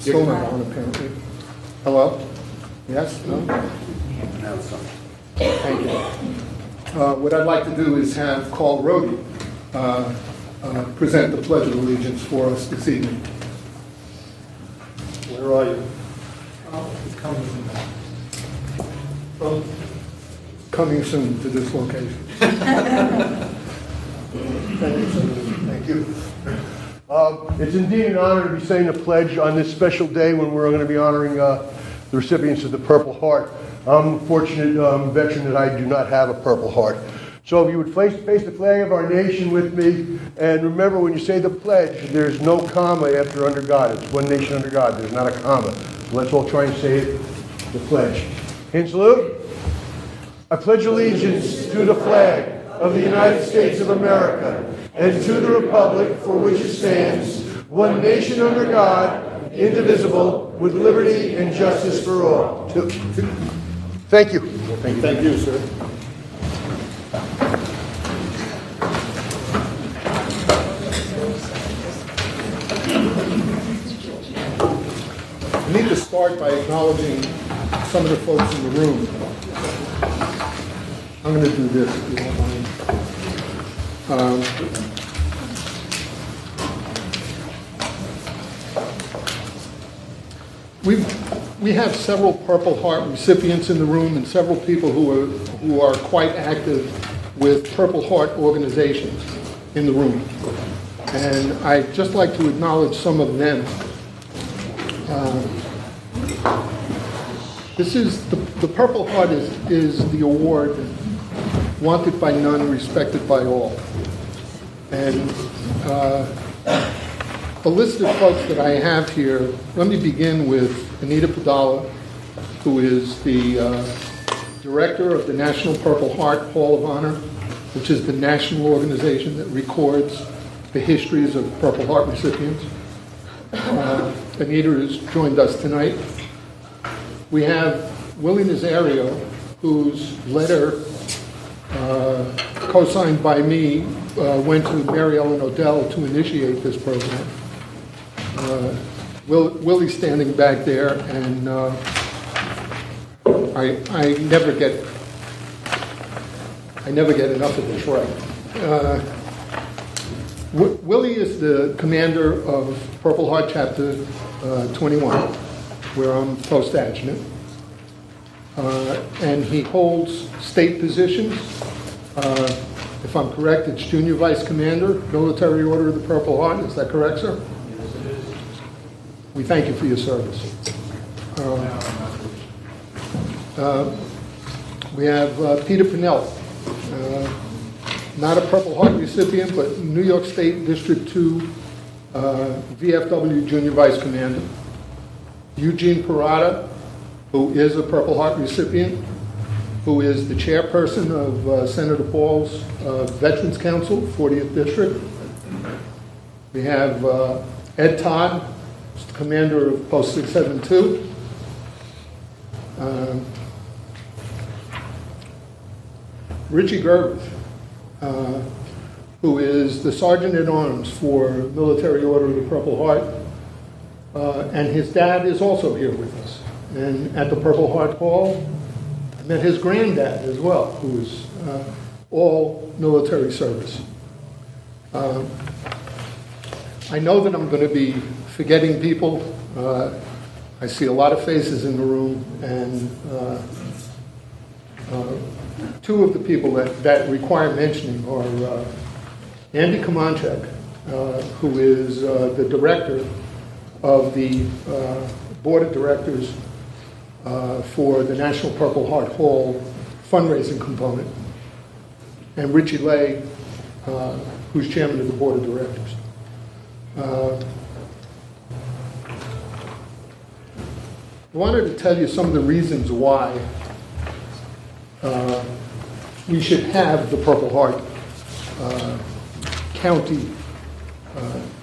Still not on, apparently. Hello? Yes? No? Thank you. What I'd like to do is have Carl Rohde present the Pledge of Allegiance for us this evening. Where are you? Coming soon to this location. Thank you, sir. Thank you. It's indeed an honor to be saying the pledge on this special day when we're going to be honoring the recipients of the Purple Heart. I'm a fortunate veteran that I do not have a Purple Heart. So if you would face the flag of our nation with me, and remember when you say the pledge, there's no comma after under God. It's one nation under God. There's not a comma. So let's all try and say it, the pledge. Hand salute. I pledge allegiance to the flag of the United States of America and to the republic for which it stands, one nation under God, indivisible, with liberty and justice for all. Thank you. Thank you. Thank you, sir. I need to start by acknowledging some of the folks in the room. I'm going to do this, if you don't mind. We have several Purple Heart recipients in the room and several people who are quite active with Purple Heart organizations in the room. And I'd just like to acknowledge some of them. This is the Purple Heart is the award wanted by none, respected by all. And the list of folks that I have here, let me begin with Anita Padala, who is the director of the National Purple Heart Hall of Honor, which is the national organization that records the histories of Purple Heart recipients. Anita has joined us tonight. We have Willie Nazario, whose letter, co-signed by me, went to Mary Ellen Odell to initiate this program. Willie's standing back there, and I never get enough of this right. Willie is the commander of Purple Heart Chapter 21, where I'm post adjutant, and he holds state positions. If I'm correct, it's Junior Vice Commander, Military Order of the Purple Heart. Is that correct, sir? Yes, it is. We thank you for your service. We have Peter Pinnell, not a Purple Heart recipient, but New York State District 2 VFW Junior Vice Commander. Eugene Parada, who is a Purple Heart recipient, who is the chairperson of Senator Paul's Veterans Council, 40th District. We have Ed Todd, who's the commander of Post 672. Richie Gerber, who is the Sergeant at Arms for Military Order of the Purple Heart. And his dad is also here with us. And at the Purple Heart Hall, I met his granddad as well, who is all military service. I know that I'm going to be forgetting people. I see a lot of faces in the room, and two of the people that require mentioning are Andy Kamanchek, who is the director of the board of directors for the National Purple Heart Hall fundraising component, and Richie Lay, who's chairman of the board of directors. I wanted to tell you some of the reasons why we should have the Purple Heart County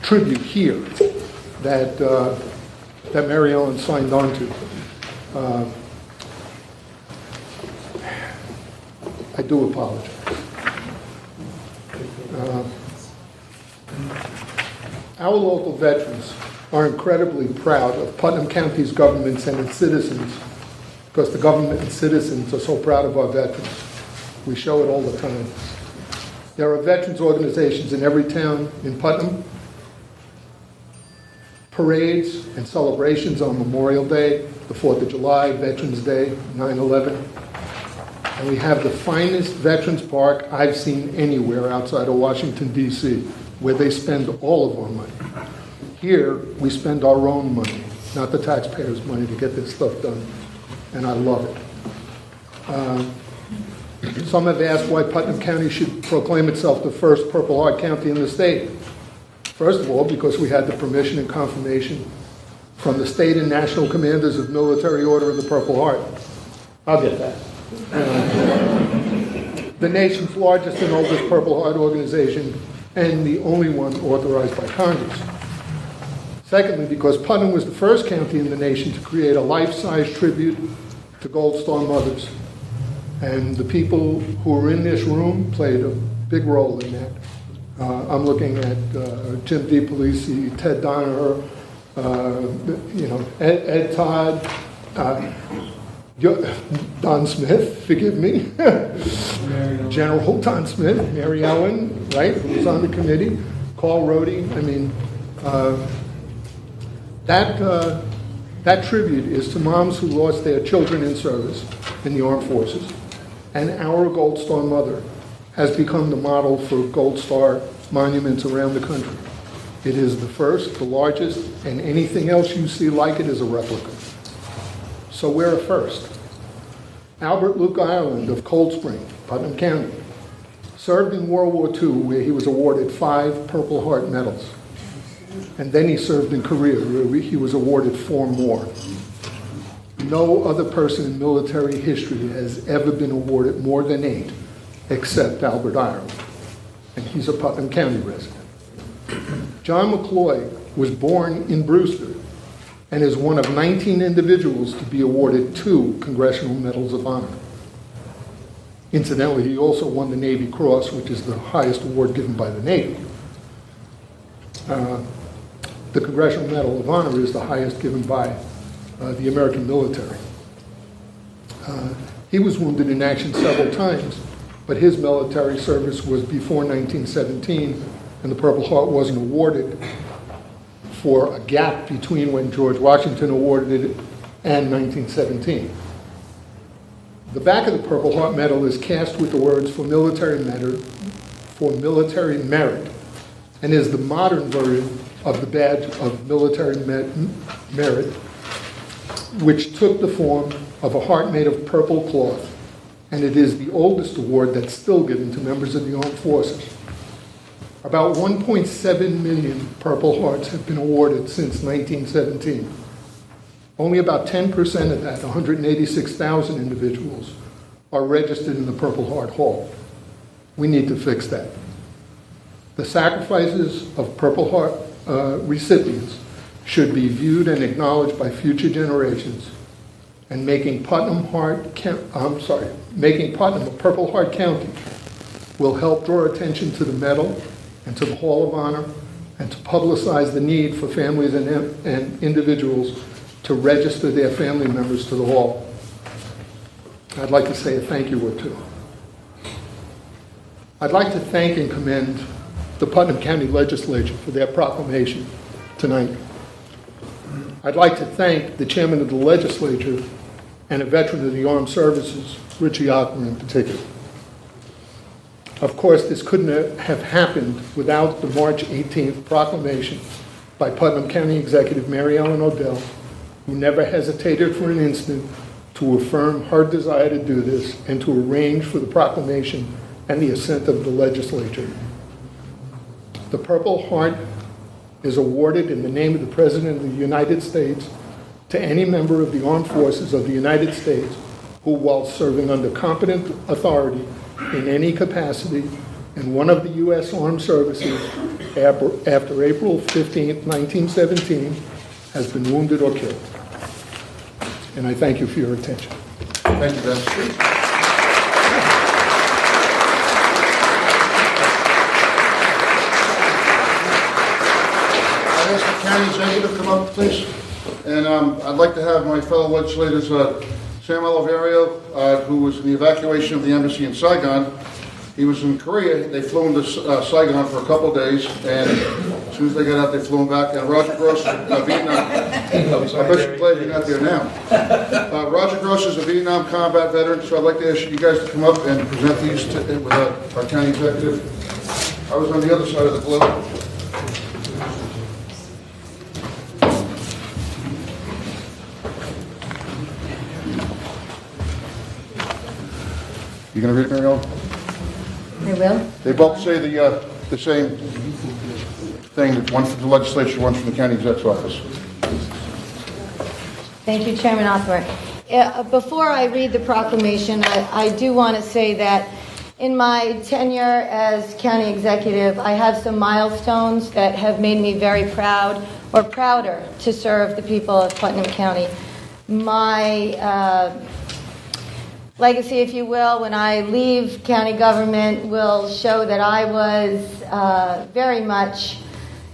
tribute here that that Mary Ellen signed on to. I do apologize. Our local veterans are incredibly proud of Putnam County's governments and its citizens, because the government and citizens are so proud of our veterans. We show it all the time. There are veterans organizations in every town in Putnam, parades and celebrations on Memorial Day, the 4th of July, Veterans Day, 9/11. And we have the finest Veterans Park I've seen anywhere outside of Washington, D.C., where they spend all of our money. Here, we spend our own money, not the taxpayers' money, to get this stuff done. And I love it. Some have asked why Putnam County should proclaim itself the first Purple Heart County in the state. First of all, because we had the permission and confirmation from the state and national commanders of Military Order of the Purple Heart. I'll get that. The nation's largest and oldest Purple Heart organization, and the only one authorized by Congress. Secondly, because Putnam was the first county in the nation to create a life-size tribute to Gold Star mothers. And the people who are in this room played a big role in that. I'm looking at Jim DiPolisi, Ted Donaher, Ed Todd, Don Smith, forgive me, General Don Smith, Mary Ellen, right, who was on the committee, Carl Rohde. I mean, that tribute is to moms who lost their children in service in the armed forces, and our Gold Star mother has become the model for Gold Star monuments around the country. It is the first, the largest, and anything else you see like it is a replica. So we're a first. Albert Luke Ireland of Cold Spring, Putnam County, served in World War II, where he was awarded 5 Purple Heart medals. And then he served in Korea, where he was awarded 4 more. No other person in military history has ever been awarded more than 8, except Albert Ireland. And he's a Putnam County resident. John McCloy was born in Brewster and is one of 19 individuals to be awarded 2 Congressional Medals of Honor. Incidentally, he also won the Navy Cross, which is the highest award given by the Navy. The Congressional Medal of Honor is the highest given by the American military. He was wounded in action several times, but his military service was before 1917, and the Purple Heart wasn't awarded for a gap between when George Washington awarded it and 1917. The back of the Purple Heart medal is cast with the words for military merit, and is the modern version of the badge of military merit, which took the form of a heart made of purple cloth, and it is the oldest award that's still given to members of the armed forces. About 1.7 million Purple Hearts have been awarded since 1917. Only about 10% of that, 186,000 individuals, are registered in the Purple Heart Hall. We need to fix that. The sacrifices of Purple Heart recipients should be viewed and acknowledged by future generations, and making Putnam a Purple Heart County will help draw attention to the medal and to the Hall of Honor, and to publicize the need for families and individuals to register their family members to the Hall. I'd like to say a thank you or two. I'd like to thank and commend the Putnam County Legislature for their proclamation tonight. I'd like to thank the chairman of the legislature and a veteran of the armed services, Richie Ockman in particular. Of course, this couldn't have happened without the March 18th proclamation by Putnam County Executive Mary Ellen Odell, who never hesitated for an instant to affirm her desire to do this and to arrange for the proclamation and the assent of the legislature. The Purple Heart is awarded in the name of the President of the United States to any member of the armed forces of the United States who, while serving under competent authority in any capacity in one of the U.S. Armed Services after April 15, 1917, has been wounded or killed. And I thank you for your attention. Thank you, Vince. I'd ask the county executive to come up, please. And I'd like to have my fellow legislators, Sam Oliverio, who was in the evacuation of the embassy in Saigon. He was in Korea. They flew him to Saigon for a couple of days, and as soon as they got out, they flew him back. And Roger Gross, Vietnam. I bet you're glad you're not there now. Roger Gross is a Vietnam combat veteran, so I'd like to ask you guys to come up and present these with our county executive. I was on the other side of the globe. You going to read it, Mary Ellen? I will. They both say the same thing, one from the legislature, one from the county exec's office. Thank you, Chairman Osborne. Before I read the proclamation, I do want to say that in my tenure as county executive, I have some milestones that have made me very proud or prouder to serve the people of Putnam County. My legacy, if you will, when I leave county government will show that I was very much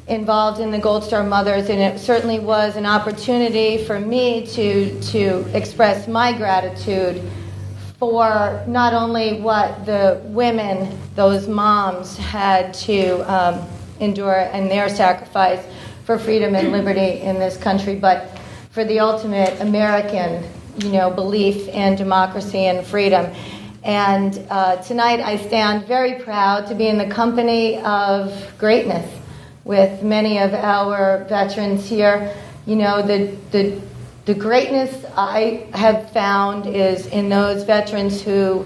involved in the Gold Star Mothers, and it certainly was an opportunity for me to express my gratitude for not only what the women, those moms, had to endure and their sacrifice for freedom and liberty in this country, but for the ultimate American belief in democracy and freedom. And tonight I stand very proud to be in the company of greatness with many of our veterans here. The greatness I have found is in those veterans who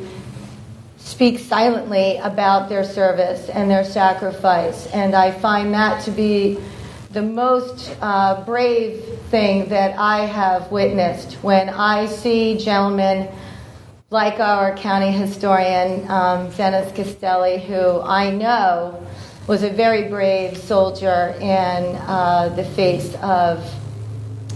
speak silently about their service and their sacrifice. And I find that to be the most brave thing that I have witnessed when I see gentlemen like our county historian, Dennis Castelli, who I know was a very brave soldier in the face of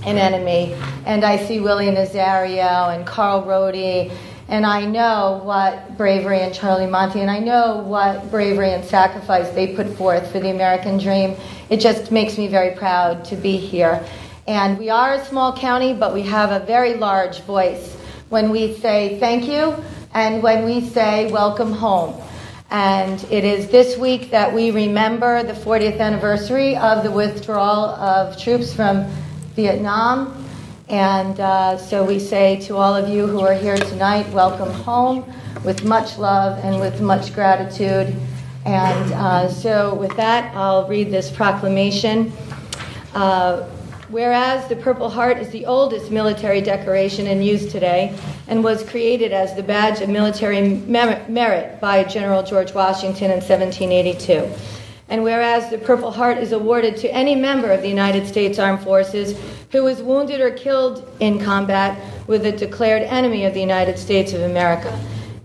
an enemy. And I see Willie Nazario and Carl Rody, and I know what bravery, and Charlie Monty, and I know what bravery and sacrifice they put forth for the American dream. It just makes me very proud to be here. And we are a small county, but we have a very large voice when we say thank you and when we say welcome home. And it is this week that we remember the 40th anniversary of the withdrawal of troops from Vietnam. And so we say to all of you who are here tonight, welcome home with much love and with much gratitude. And so with that, I'll read this proclamation. Whereas the Purple Heart is the oldest military decoration in use today and was created as the badge of military merit by General George Washington in 1782. And whereas the Purple Heart is awarded to any member of the United States Armed Forces who is wounded or killed in combat with a declared enemy of the United States of America.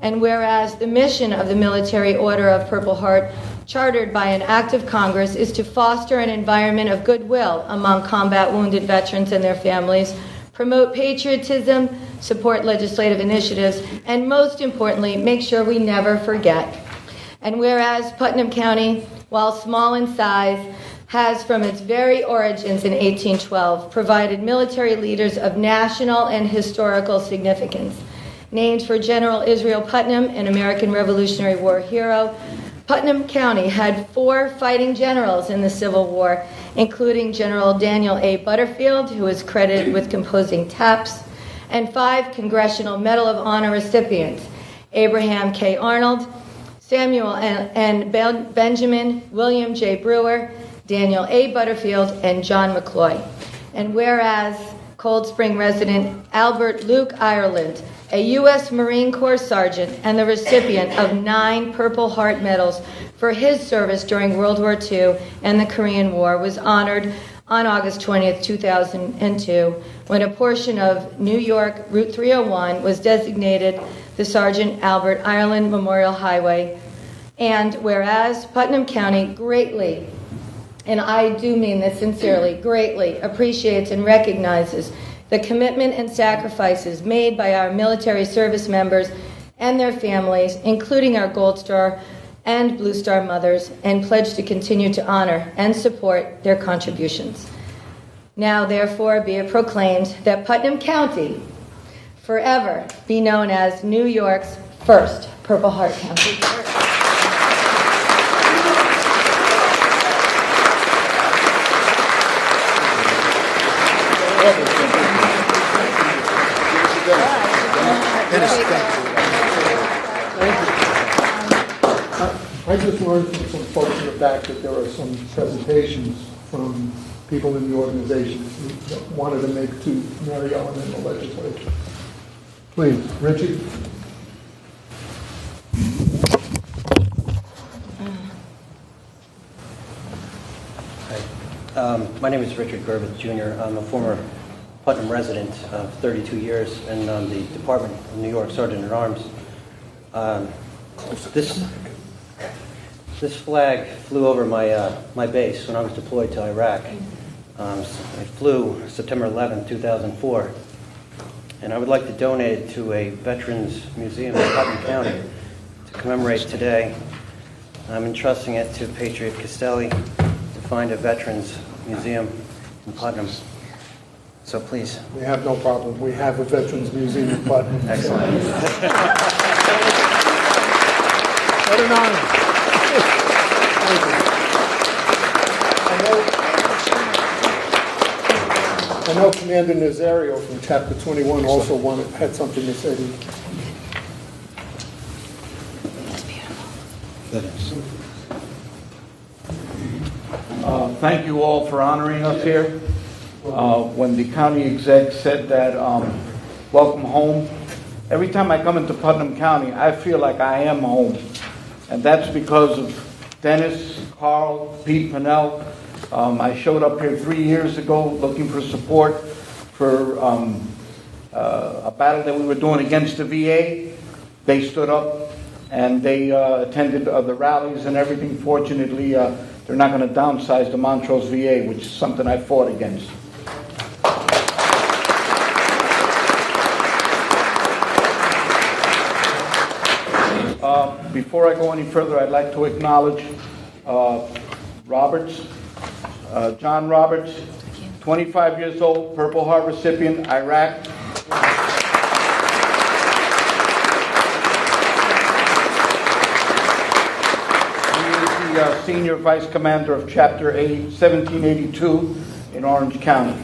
And whereas the mission of the Military Order of Purple Heart, chartered by an act of Congress, is to foster an environment of goodwill among combat wounded veterans and their families, promote patriotism, support legislative initiatives, and most importantly, make sure we never forget. And whereas Putnam County, while small in size, has from its very origins in 1812 provided military leaders of national and historical significance. Named for General Israel Putnam, an American Revolutionary War hero, Putnam County had 4 fighting generals in the Civil War, including General Daniel A. Butterfield, who is credited with composing TAPS, and 5 Congressional Medal of Honor recipients, Abraham K. Arnold, Samuel and Benjamin William J. Brewer, Daniel A. Butterfield, and John McCloy. And whereas Cold Spring resident Albert Luke Ireland, a U.S. Marine Corps sergeant and the recipient of 9 Purple Heart medals for his service during World War II and the Korean War, was honored on August 20th, 2002, when a portion of New York Route 301 was designated the Sergeant Albert Ireland Memorial Highway. And whereas Putnam County greatly, and I do mean this sincerely, greatly appreciates and recognizes the commitment and sacrifices made by our military service members and their families, including our Gold Star and Blue Star mothers, and pledge to continue to honor and support their contributions. Now, therefore, be it proclaimed that Putnam County forever be known as New York's first Purple Heart County. I just learned from some folks in the back that there are some presentations from people in the organization that wanted to make to Mary Ellen in the legislature. Please, Richie. Hi. My name is Richard Gerbeth, Jr. I'm a former Putnam resident of 32 years and the Department of New York Sergeant at Arms. This flag flew over my base when I was deployed to Iraq. I flew September 11, 2004, and I would like to donate it to a Veterans Museum in Putnam County to commemorate today. I'm entrusting it to Patriot Castelli to find a Veterans Museum in Putnam. So please. We have no problem. We have a Veterans Museum in Putnam. Excellent. What an honor. I know Commander Nazario from Chapter 21 also had something to say to you. Thank you all for honoring us here. When the county exec said that, welcome home, every time I come into Putnam County, I feel like I am home. And that's because of Dennis, Carl, Pete Pinnell. I showed up here 3 years ago looking for support for a battle that we were doing against the VA. They stood up and they attended the rallies and everything. Fortunately, they're not going to downsize the Montrose VA, which is something I fought against. Before I go any further, I'd like to acknowledge Roberts, John Roberts, 25 years old, Purple Heart recipient, Iraq. He is the Senior Vice Commander of Chapter 1782 in Orange County.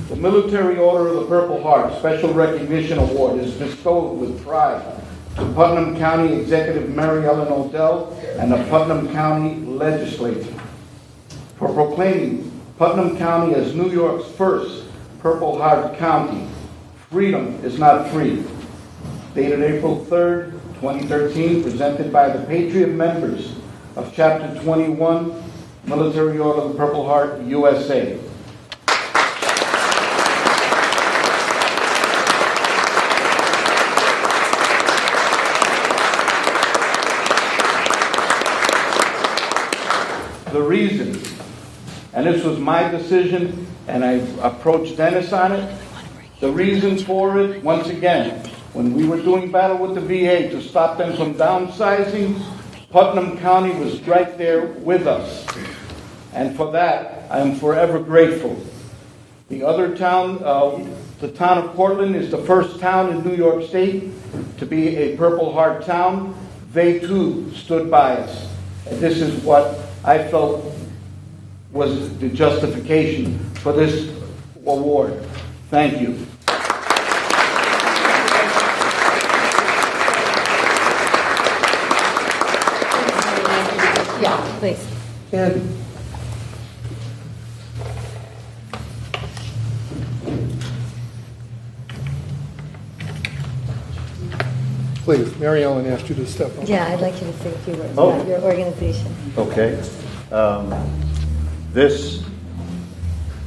The Military Order of the Purple Heart Special Recognition Award is bestowed with pride to Putnam County Executive Mary Ellen Odell and the Putnam County Legislature for proclaiming Putnam County as New York's first Purple Heart County. Freedom is not free. Dated April 3rd, 2013, presented by the Patriot members of Chapter 21, Military Order of the Purple Heart, USA. The reason, and this was my decision, and I approached Dennis on it, the reason for it, once again, when we were doing battle with the VA to stop them from downsizing, Putnam County was right there with us. And for that, I am forever grateful. The other town, the town of Portland, is the first town in New York State to be a Purple Heart town. They too stood by us. And this is what I felt was the justification for this award. Thank you. Yeah, please. And Please, Mary Ellen asked you to step up. Yeah, I'd like you to say a few words Oh. about your organization. Okay. This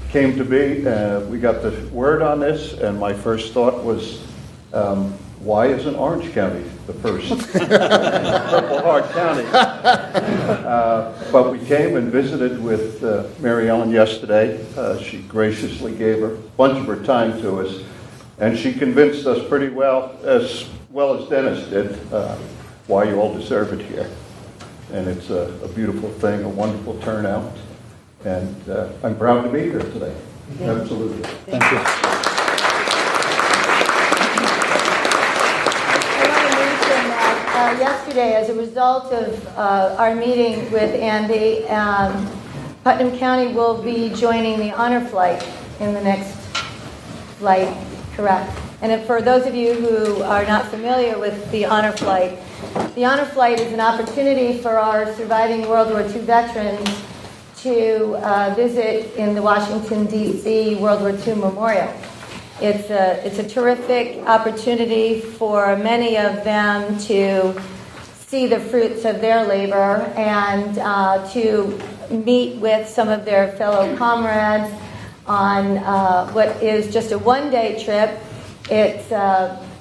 came to be, we got the word on this, and my first thought was, why isn't Orange County the first Purple Heart County? But we came and visited with Mary Ellen yesterday. She graciously gave a bunch of her time to us, and she convinced us pretty well as Dennis did, why you all deserve it here. And it's a beautiful thing, a wonderful turnout, and I'm proud to be here today. Absolutely. Thank you. I want to mention that yesterday, as a result of our meeting with Andy, Putnam County will be joining the honor flight in the next flight, correct? And if, for those of you who are not familiar with the honor flight is an opportunity for our surviving World War II veterans to visit in the Washington, D.C. World War II Memorial. It's a terrific opportunity for many of them to see the fruits of their labor and to meet with some of their fellow comrades on what is just a one-day trip. It's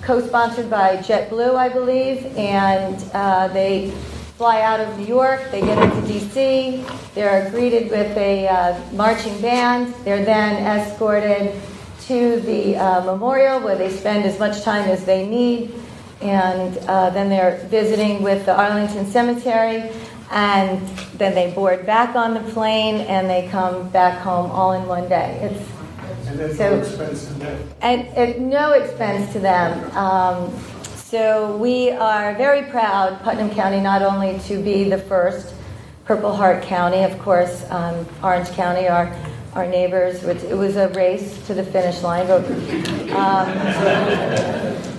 co-sponsored by JetBlue, I believe, and they fly out of New York, they get into D.C., they're greeted with a marching band, they're then escorted to the memorial where they spend as much time as they need, and then they're visiting with the Arlington Cemetery, and then they board back on the plane and they come back home all in one day. And there's no expense to them. And at no expense to them. So we are very proud, Putnam County, not only to be the first Purple Heart County, of course, Orange County, our neighbors, it was a race to the finish line, but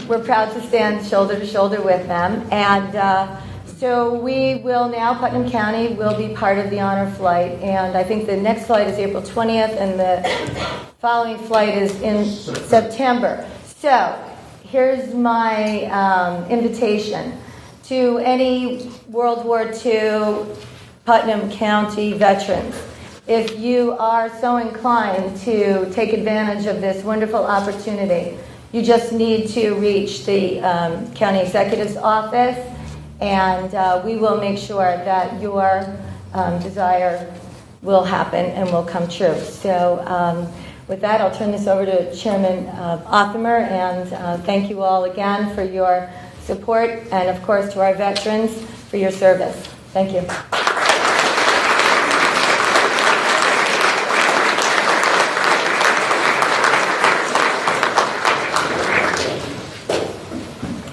we're proud to stand shoulder to shoulder with them. And so we will now, Putnam County will be part of the honor flight, and I think the next flight is April 20th, and the following flight is in September. So here's my invitation to any World War II Putnam County veterans. If you are so inclined to take advantage of this wonderful opportunity, you just need to reach the county executive's office, and we will make sure that your desire will happen and will come true. So with that, I'll turn this over to Chairman Othamer, and thank you all again for your support, and of course to our veterans for your service. Thank you.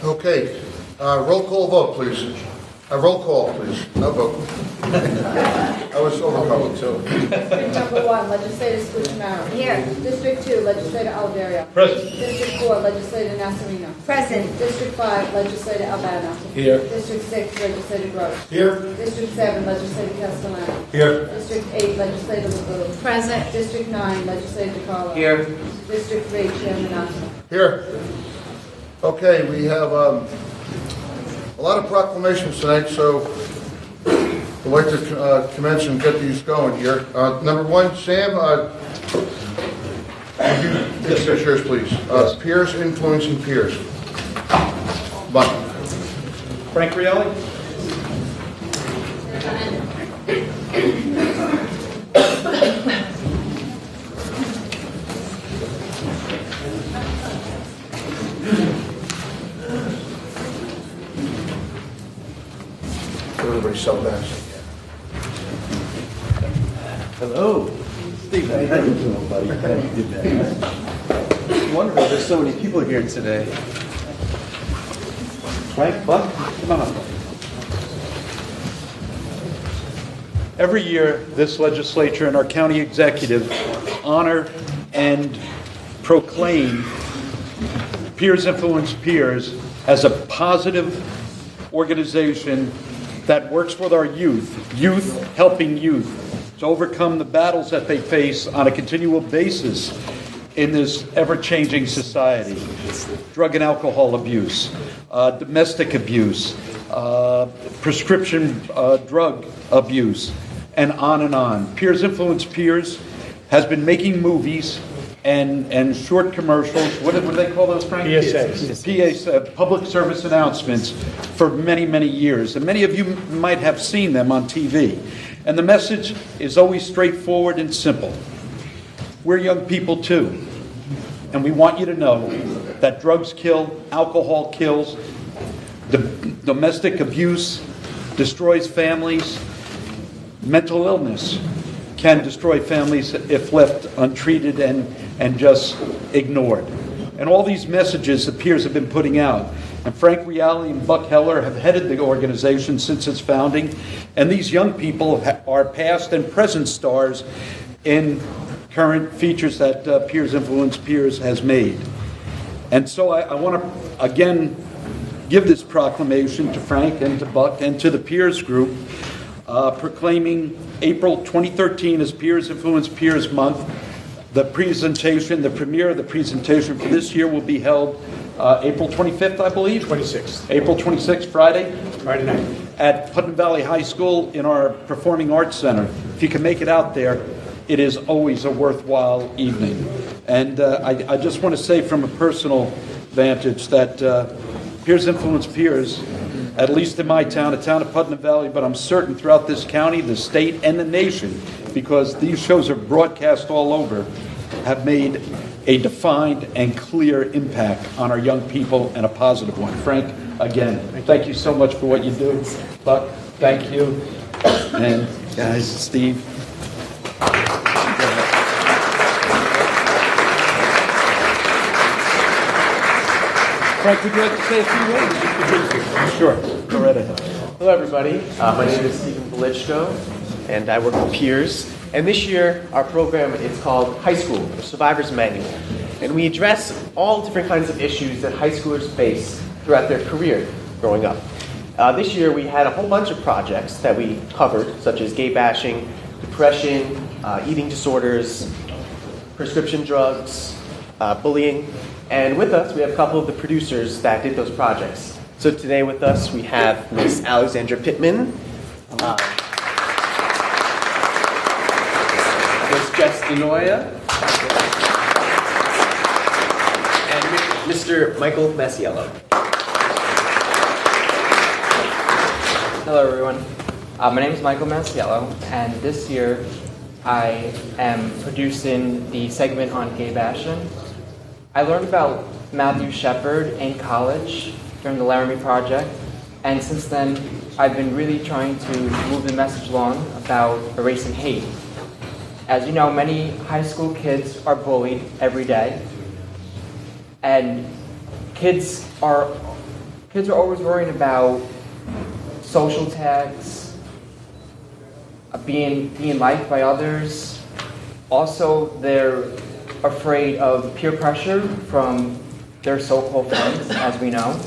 Okay, roll call vote, please. Roll call, please. No vote. I was overcome too. District number 1, Legislator Scucciamaro. Here. District 2, Legislator Alverio. Present. District 4, Legislator Nasarino. Present. District 5, Legislator Albano. Here. District 6, Legislator Gross. Here. District 7, Legislator Castellano. Here. District 8, Legislator LeBeau. Present. District 9, Legislator DiCarlo. Here. District 3, Chairman Othamer. Here. Okay, we have a lot of proclamations tonight, so I'd like to commence and get these going here. Number 1, Sam, would you introduce yours, please? Peers influencing peers. Button. Frank Rielli. Everybody's so fast. Hello. Steve, how you doing, buddy? How you doing? Wonderful, there's so many people here today. Frank, Buck, come on up. Every year, this legislature and our county executive honor and proclaim Peers Influence Peers as a positive organization that works with our youth helping youth to overcome the battles that they face on a continual basis in this ever-changing society. Drug and alcohol abuse, domestic abuse, prescription drug abuse, and on and on. Peers Influence Peers has been making movies and short commercials. What do they call those, Frank? PSAs, public service announcements, for many, many years. And many of you might have seen them on TV. And the message is always straightforward and simple. We're young people too. And we want you to know that drugs kill, alcohol kills, domestic abuse destroys families, mental illness can destroy families if left untreated and just ignored. And all these messages the peers have been putting out. And Frank Reale and Buck Heller have headed the organization since its founding. And these young people are past and present stars in current features that Peers Influence Peers has made. And so I want to, again, give this proclamation to Frank and to Buck and to the Peers group, proclaiming April 2013 as Peers Influence Peers Month. The premiere of the presentation for this year will be held April 25th, I believe? 26th. April 26th, Friday? Friday night. At Putnam Valley High School in our Performing Arts Center. If you can make it out there, it is always a worthwhile evening. And I just want to say from a personal vantage that Peers Influence Peers, at least in my town, a town of Putnam Valley, but I'm certain throughout this county, the state, and the nation, because these shows are broadcast all over, have made a defined and clear impact on our young people, and a positive one. Frank, again, thank you so much for what you do. Buck, thank you. And guys, Steve. Frank, would you like to say a few words? Sure, go right ahead. Hello, everybody. My name is Stephen Belichko, and I work with Peers. And this year, our program is called High School, or Survivor's Manual. And we address all different kinds of issues that high schoolers face throughout their career growing up. This year, we had a whole bunch of projects that we covered, such as gay bashing, depression, eating disorders, prescription drugs, bullying. And with us, we have a couple of the producers that did those projects. So today with us, we have Miss Alexandra Pittman, Miss Jess Denoya, and Mr. Michael Masiello. Hello, everyone. My name is Michael Masiello, and this year I am producing the segment on gay bashing. I learned about Matthew Shepard in college during the Laramie Project, and since then I've been really trying to move the message along about erasing hate. As you know, many high school kids are bullied every day, and kids are always worrying about social tags, being liked by others. Also, they're afraid of peer pressure from their so-called friends, as we know.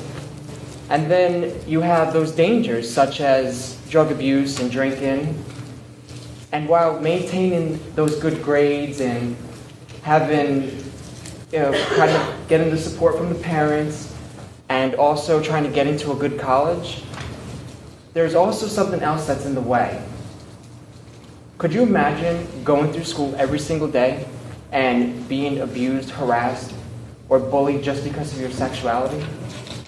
And then you have those dangers, such as drug abuse and drinking. And while maintaining those good grades and having, kind of getting the support from the parents, and also trying to get into a good college, there's also something else that's in the way. Could you imagine going through school every single day and being abused, harassed, or bullied just because of your sexuality?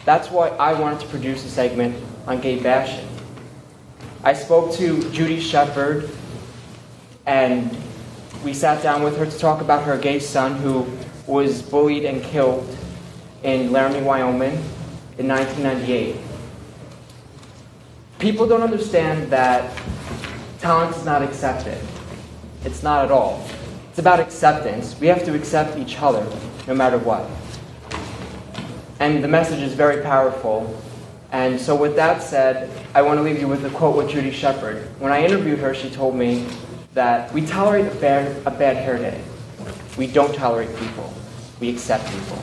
That's why I wanted to produce a segment on gay bashing. I spoke to Judy Shepard, and we sat down with her to talk about her gay son who was bullied and killed in Laramie, Wyoming in 1998. People don't understand that talent is not accepted. It's not at all. It's about acceptance. We have to accept each other, no matter what. And the message is very powerful. And so with that said, I want to leave you with a quote with Judy Shepard. When I interviewed her, she told me that we tolerate a bad hair day. We don't tolerate people. We accept people.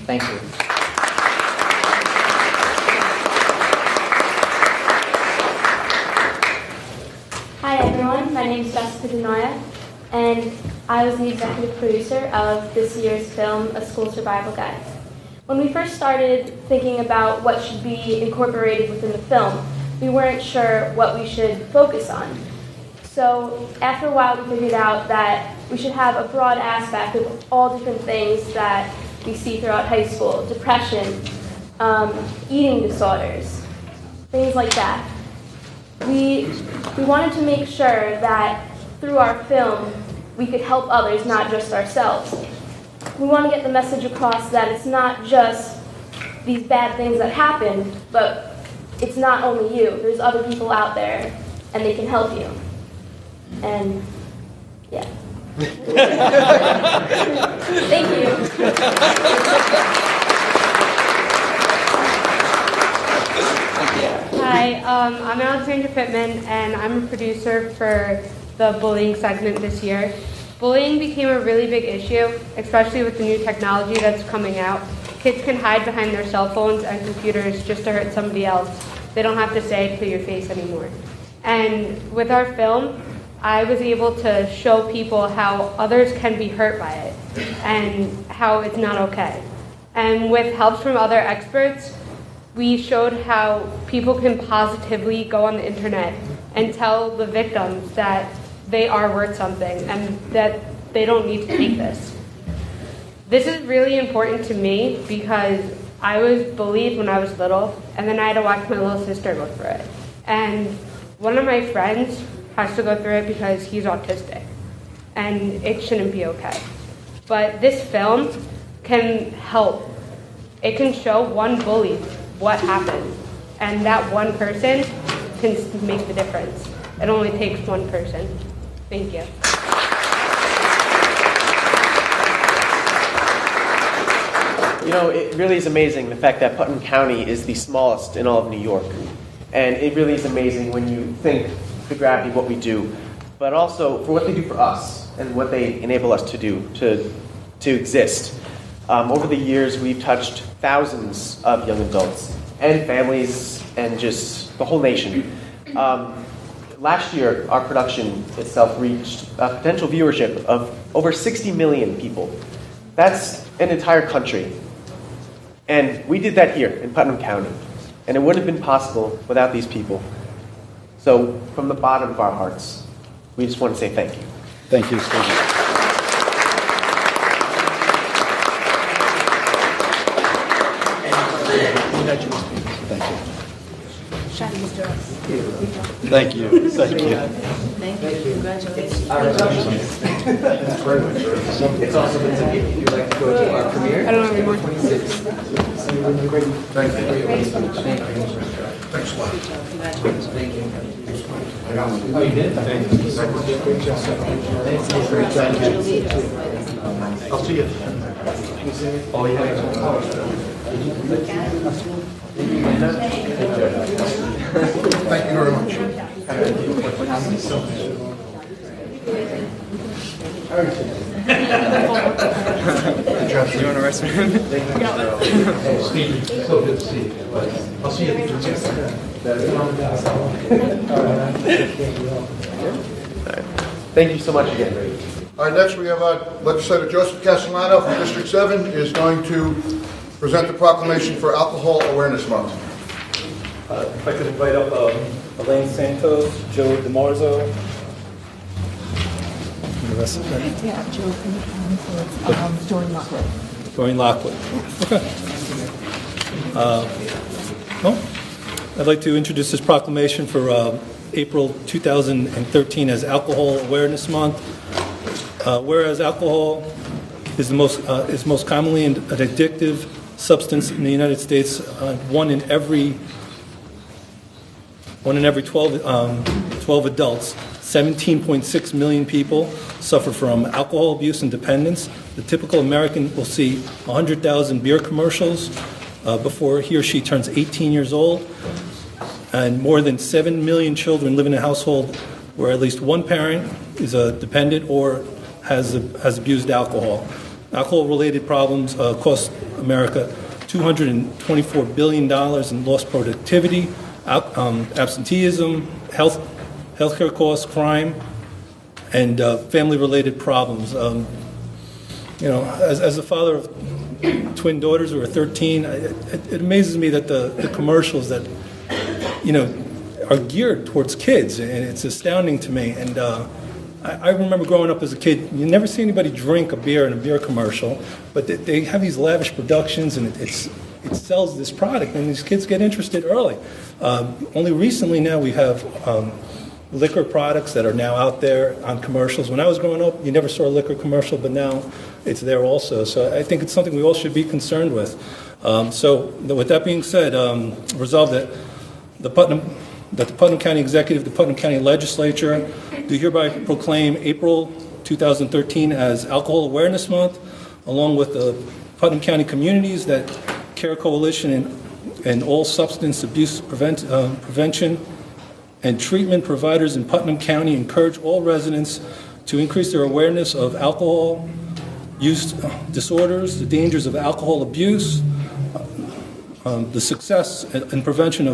Thank you. Hi everyone, my name is Jessica Denoya, and I was the executive producer of this year's film, A School Survival Guide. When we first started thinking about what should be incorporated within the film, we weren't sure what we should focus on. So after a while we figured out that we should have a broad aspect of all different things that we see throughout high school: depression, eating disorders, things like that. We wanted to make sure that through our film we could help others, not just ourselves. We want to get the message across that it's not just these bad things that happen, but it's not only you. There's other people out there, and they can help you. And, yeah. Thank you. Hi, I'm Alexandra Pittman, and I'm a producer for the bullying segment this year. Bullying became a really big issue, especially with the new technology that's coming out. Kids can hide behind their cell phones and computers just to hurt somebody else. They don't have to say it to your face anymore. And with our film, I was able to show people how others can be hurt by it and how it's not okay. And with help from other experts, we showed how people can positively go on the internet and tell the victims that they are worth something and that they don't need to take this. This is really important to me because I was bullied when I was little, and then I had to watch my little sister go through it. And one of my friends has to go through it because he's autistic, and it shouldn't be okay. But this film can help. It can show one bully what happened, and that one person can make the difference. It only takes one person. Thank you. You know, it really is amazing the fact that Putnam County is the smallest in all of New York. And it really is amazing when you think the gravity of what we do, but also for what they do for us and what they enable us to do to exist. Over the years, we've touched thousands of young adults and families and just the whole nation. Last year, our production itself reached a potential viewership of over 60 million people. That's an entire country. And we did that here in Putnam County. And it wouldn't have been possible without these people. So from the bottom of our hearts, we just want to say thank you. Thank you. Thank you. Thank you. Thank you. Thank you. Thank you. Congratulations. It's also been if you'd like to go to our premiere. I don't know anymore. 26. Thank you. Thank you. Thanks a lot. Congratulations. Thank you. Oh, you did? Thank you. I'll see you. Oh, yeah. Thank you very much. You want to rest me? Steve, so good to see you. I'll see you. Thank you so much again. All right, next we have Legislator Joseph Castellano from District 7 is going to present the proclamation for Alcohol Awareness Month. If I could invite up Elaine Santos, Joe DeMarzo. The rest of them. Yeah, Joe, Doreen Lockwood. Doreen Lockwood. Okay. Well, I'd like to introduce this proclamation for April 2013 as Alcohol Awareness Month. Whereas alcohol is most commonly an addictive substance in the United States, one in every 12 adults, 17.6 million people suffer from alcohol abuse and dependence. The typical American will see 100,000 beer commercials, before he or she turns 18 years old. And more than 7 million children live in a household where at least one parent is a dependent or has abused alcohol. Alcohol-related problems cost America $224 billion in lost productivity, absenteeism, healthcare costs, crime, and family-related problems. As a father of twin daughters who are 13, it amazes me that the commercials that are geared towards kids, and it's astounding to me. And I remember growing up as a kid, you never see anybody drink a beer in a beer commercial, but they have these lavish productions, and it sells this product, and these kids get interested early. Only recently now we have liquor products that are now out there on commercials. When I was growing up, you never saw a liquor commercial, but now it's there also. So I think it's something we all should be concerned with. So with that being said, resolved that the Putnam County Executive, the Putnam County Legislature do hereby proclaim April 2013 as Alcohol Awareness Month, along with the Putnam County Communities That Care Coalition and all substance abuse prevention and treatment providers in Putnam County encourage all residents to increase their awareness of alcohol use disorders, the dangers of alcohol abuse, the success and prevention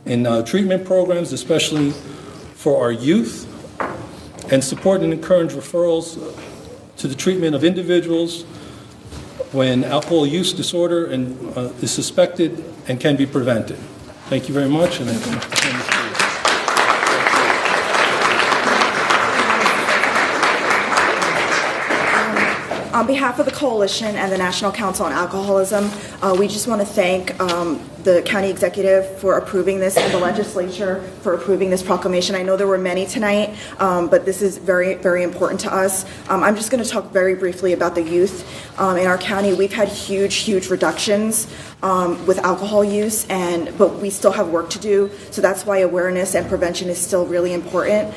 in treatment programs, especially for our youth, and support and encourage referrals to the treatment of individuals when alcohol use disorder is suspected and can be prevented. Thank you very much. And on behalf of the Coalition and the National Council on Alcoholism, we just want to thank the county executive for approving this and the legislature for approving this proclamation. I know there were many tonight, but this is very, very important to us. I'm just going to talk very briefly about the youth. In our county, we've had huge reductions with alcohol use, but we still have work to do. So that's why awareness and prevention is still really important.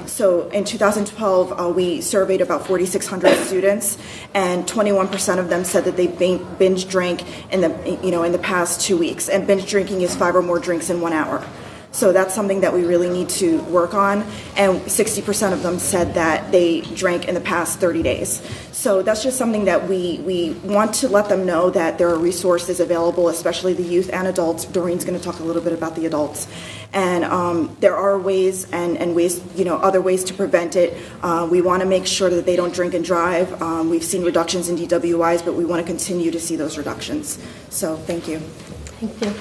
So in 2012, we surveyed about 4,600 students, and 21% of them said that they binge drank in the past 2 weeks. And binge drinking is 5 or more drinks in 1 hour. So that's something that we really need to work on. And 60% of them said that they drank in the past 30 days. So that's just something that we want to let them know that there are resources available, especially the youth and adults. Doreen's going to talk a little bit about the adults. And there are ways and ways, other ways to prevent it. We want to make sure that they don't drink and drive. We've seen reductions in DWIs, but we want to continue to see those reductions. So thank you. Thank you.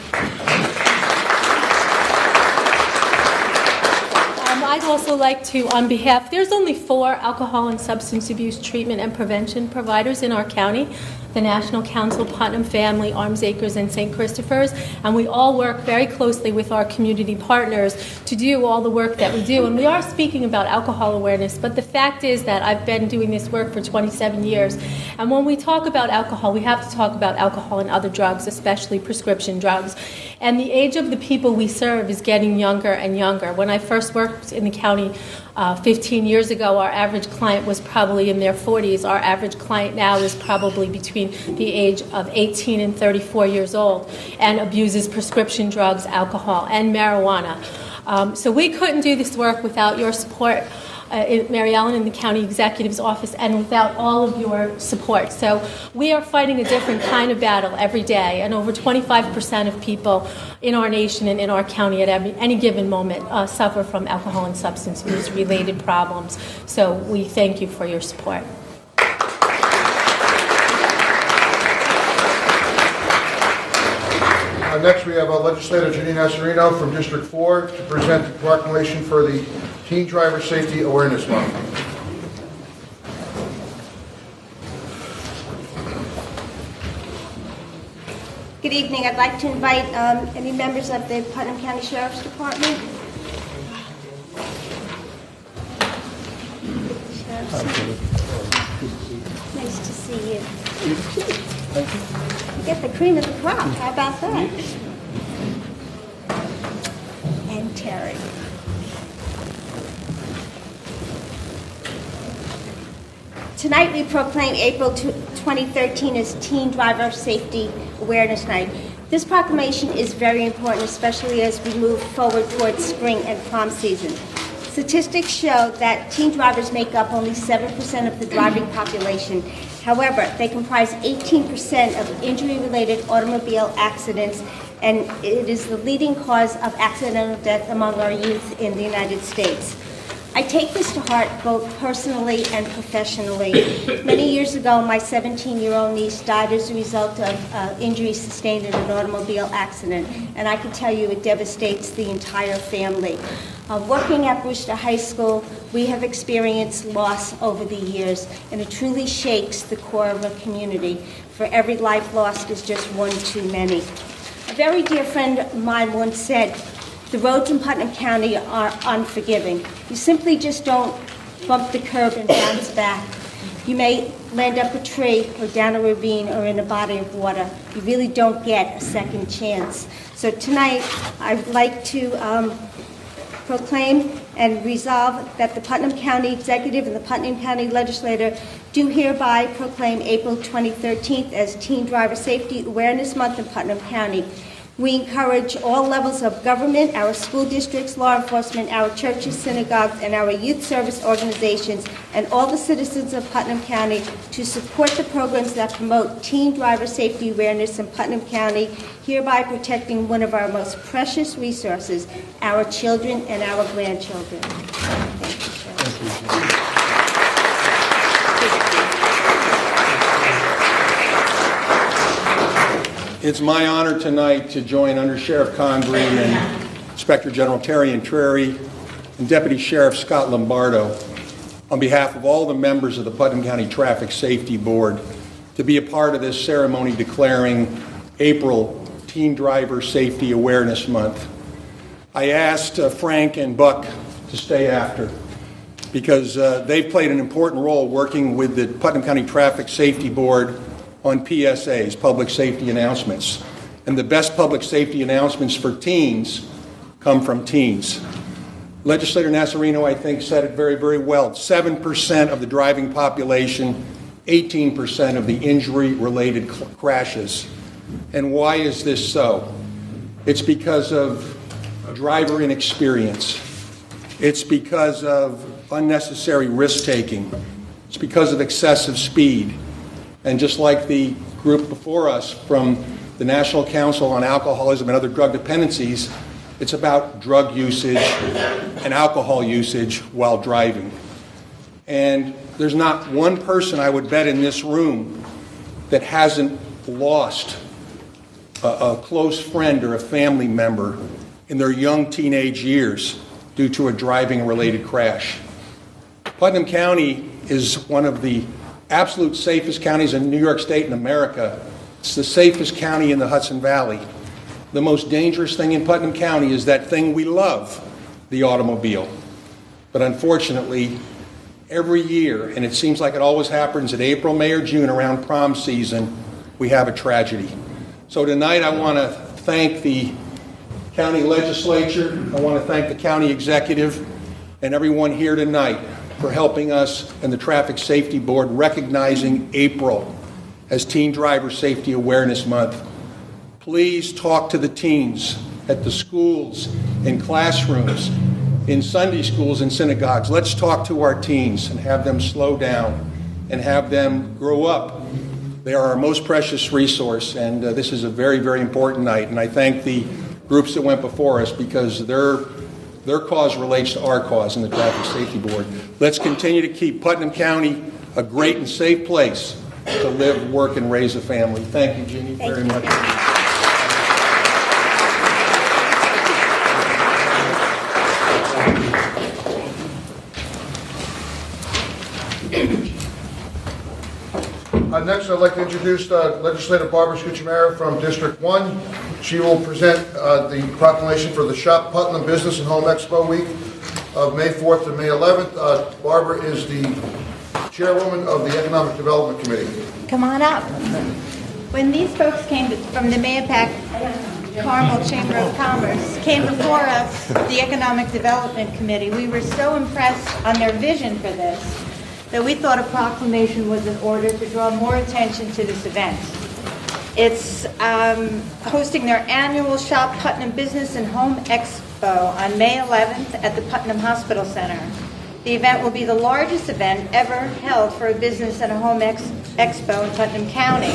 I'd also like to, on behalf, there's only 4 alcohol and substance abuse treatment and prevention providers in our county: the National Council, Putnam Family, Arms Acres, and St. Christopher's, and we all work very closely with our community partners to do all the work that we do. And we are speaking about alcohol awareness, but the fact is that I've been doing this work for 27 years, and when we talk about alcohol, we have to talk about alcohol and other drugs, especially prescription drugs. And the age of the people we serve is getting younger and younger. When I first worked in the county 15 years ago, our average client was probably in their 40s. Our average client now is probably between the age of 18 and 34 years old and abuses prescription drugs, alcohol, and marijuana. So we couldn't do this work without your support, Mary Ellen, in the county executive's office, and without all of your support. So we are fighting a different kind of battle every day, and over 25% of people in our nation and in our county at any given moment suffer from alcohol and substance abuse related problems. So we thank you for your support. Next, we have Legislator Janine Asarino from District 4 to present the proclamation for the Teen Driver Safety Awareness Month. Good evening. I'd like to invite any members of the Putnam County Sheriff's Department. Nice to see you. Thank you. You get the cream of the crop. How about that? And Terry. Tonight we proclaim April 2013 as Teen Driver Safety Awareness Night. This proclamation is very important, especially as we move forward towards spring and prom season. Statistics show that teen drivers make up only 7% of the driving population. However, they comprise 18% of injury-related automobile accidents, and it is the leading cause of accidental death among our youth in the United States. I take this to heart both personally and professionally. Many years ago, my 17-year-old niece died as a result of injuries sustained in an automobile accident, and I can tell you it devastates the entire family. Working at Brewster High School, we have experienced loss over the years, and it truly shakes the core of a community. For every life lost is just one too many. A very dear friend of mine once said, "The roads in Putnam County are unforgiving. You simply just don't bump the curb and bounce back. You may land up a tree or down a ravine or in a body of water. You really don't get a second chance." So tonight, I'd like to proclaim and resolve that the Putnam County Executive and the Putnam County Legislature do hereby proclaim April 2013 as Teen Driver Safety Awareness Month in Putnam County. We encourage all levels of government, our school districts, law enforcement, our churches, synagogues, and our youth service organizations, and all the citizens of Putnam County to support the programs that promote teen driver safety awareness in Putnam County, hereby protecting one of our most precious resources, our children and our grandchildren. It's my honor tonight to join Under Sheriff Convery and Inspector General Terry Antreri and Deputy Sheriff Scott Lombardo on behalf of all the members of the Putnam County Traffic Safety Board to be a part of this ceremony declaring April Teen Driver Safety Awareness Month. I asked Frank and Buck to stay after because they've played an important role working with the Putnam County Traffic Safety Board on PSAs, public safety announcements. And the best public safety announcements for teens come from teens. Legislator Nassarino, I think, said it very, very well. 7% of the driving population, 18% of the injury-related crashes. And why is this so? It's because of driver inexperience. It's because of unnecessary risk-taking. It's because of excessive speed. And just like the group before us from the National Council on Alcoholism and Other Drug Dependencies, it's about drug usage and alcohol usage while driving. And there's not one person I would bet in this room that hasn't lost a close friend or a family member in their young teenage years due to a driving-related crash. Putnam County is one of the absolute safest counties in New York State and America. It's the safest county in the Hudson Valley. The most dangerous thing in Putnam County is that thing we love, the automobile. But unfortunately, every year, and it seems like it always happens in April, May, or June around prom season, we have a tragedy. So tonight I want to thank the county legislature, I want to thank the county executive, and everyone here tonight for helping us and the Traffic Safety Board recognizing April as Teen Driver Safety Awareness Month. Please talk to the teens at the schools, in classrooms, in Sunday schools and synagogues. Let's talk to our teens and have them slow down and have them grow up. They are our most precious resource, and this is a very, very important night. And I thank the groups that went before us because their cause relates to our cause in the Traffic Safety Board. Let's continue to keep Putnam County a great and safe place to live, work, and raise a family. Thank you, Jeannie, very much. Next, I'd like to introduce Legislator Barbara Scucciamara from District 1. She will present the proclamation for the Shop Putnam Business and Home Expo Week of May 4th to May 11th. Barbara is the chairwoman of the Economic Development Committee. Come on up. When these folks came from the Mahopac Carmel Chamber of Commerce, came before us, the Economic Development Committee, we were so impressed on their vision for this that we thought a proclamation was in order to draw more attention to this event. It's hosting their annual Shop Putnam Business and Home Expo on May 11th at the Putnam Hospital Center. The event will be the largest event ever held for a business and a home expo in Putnam County.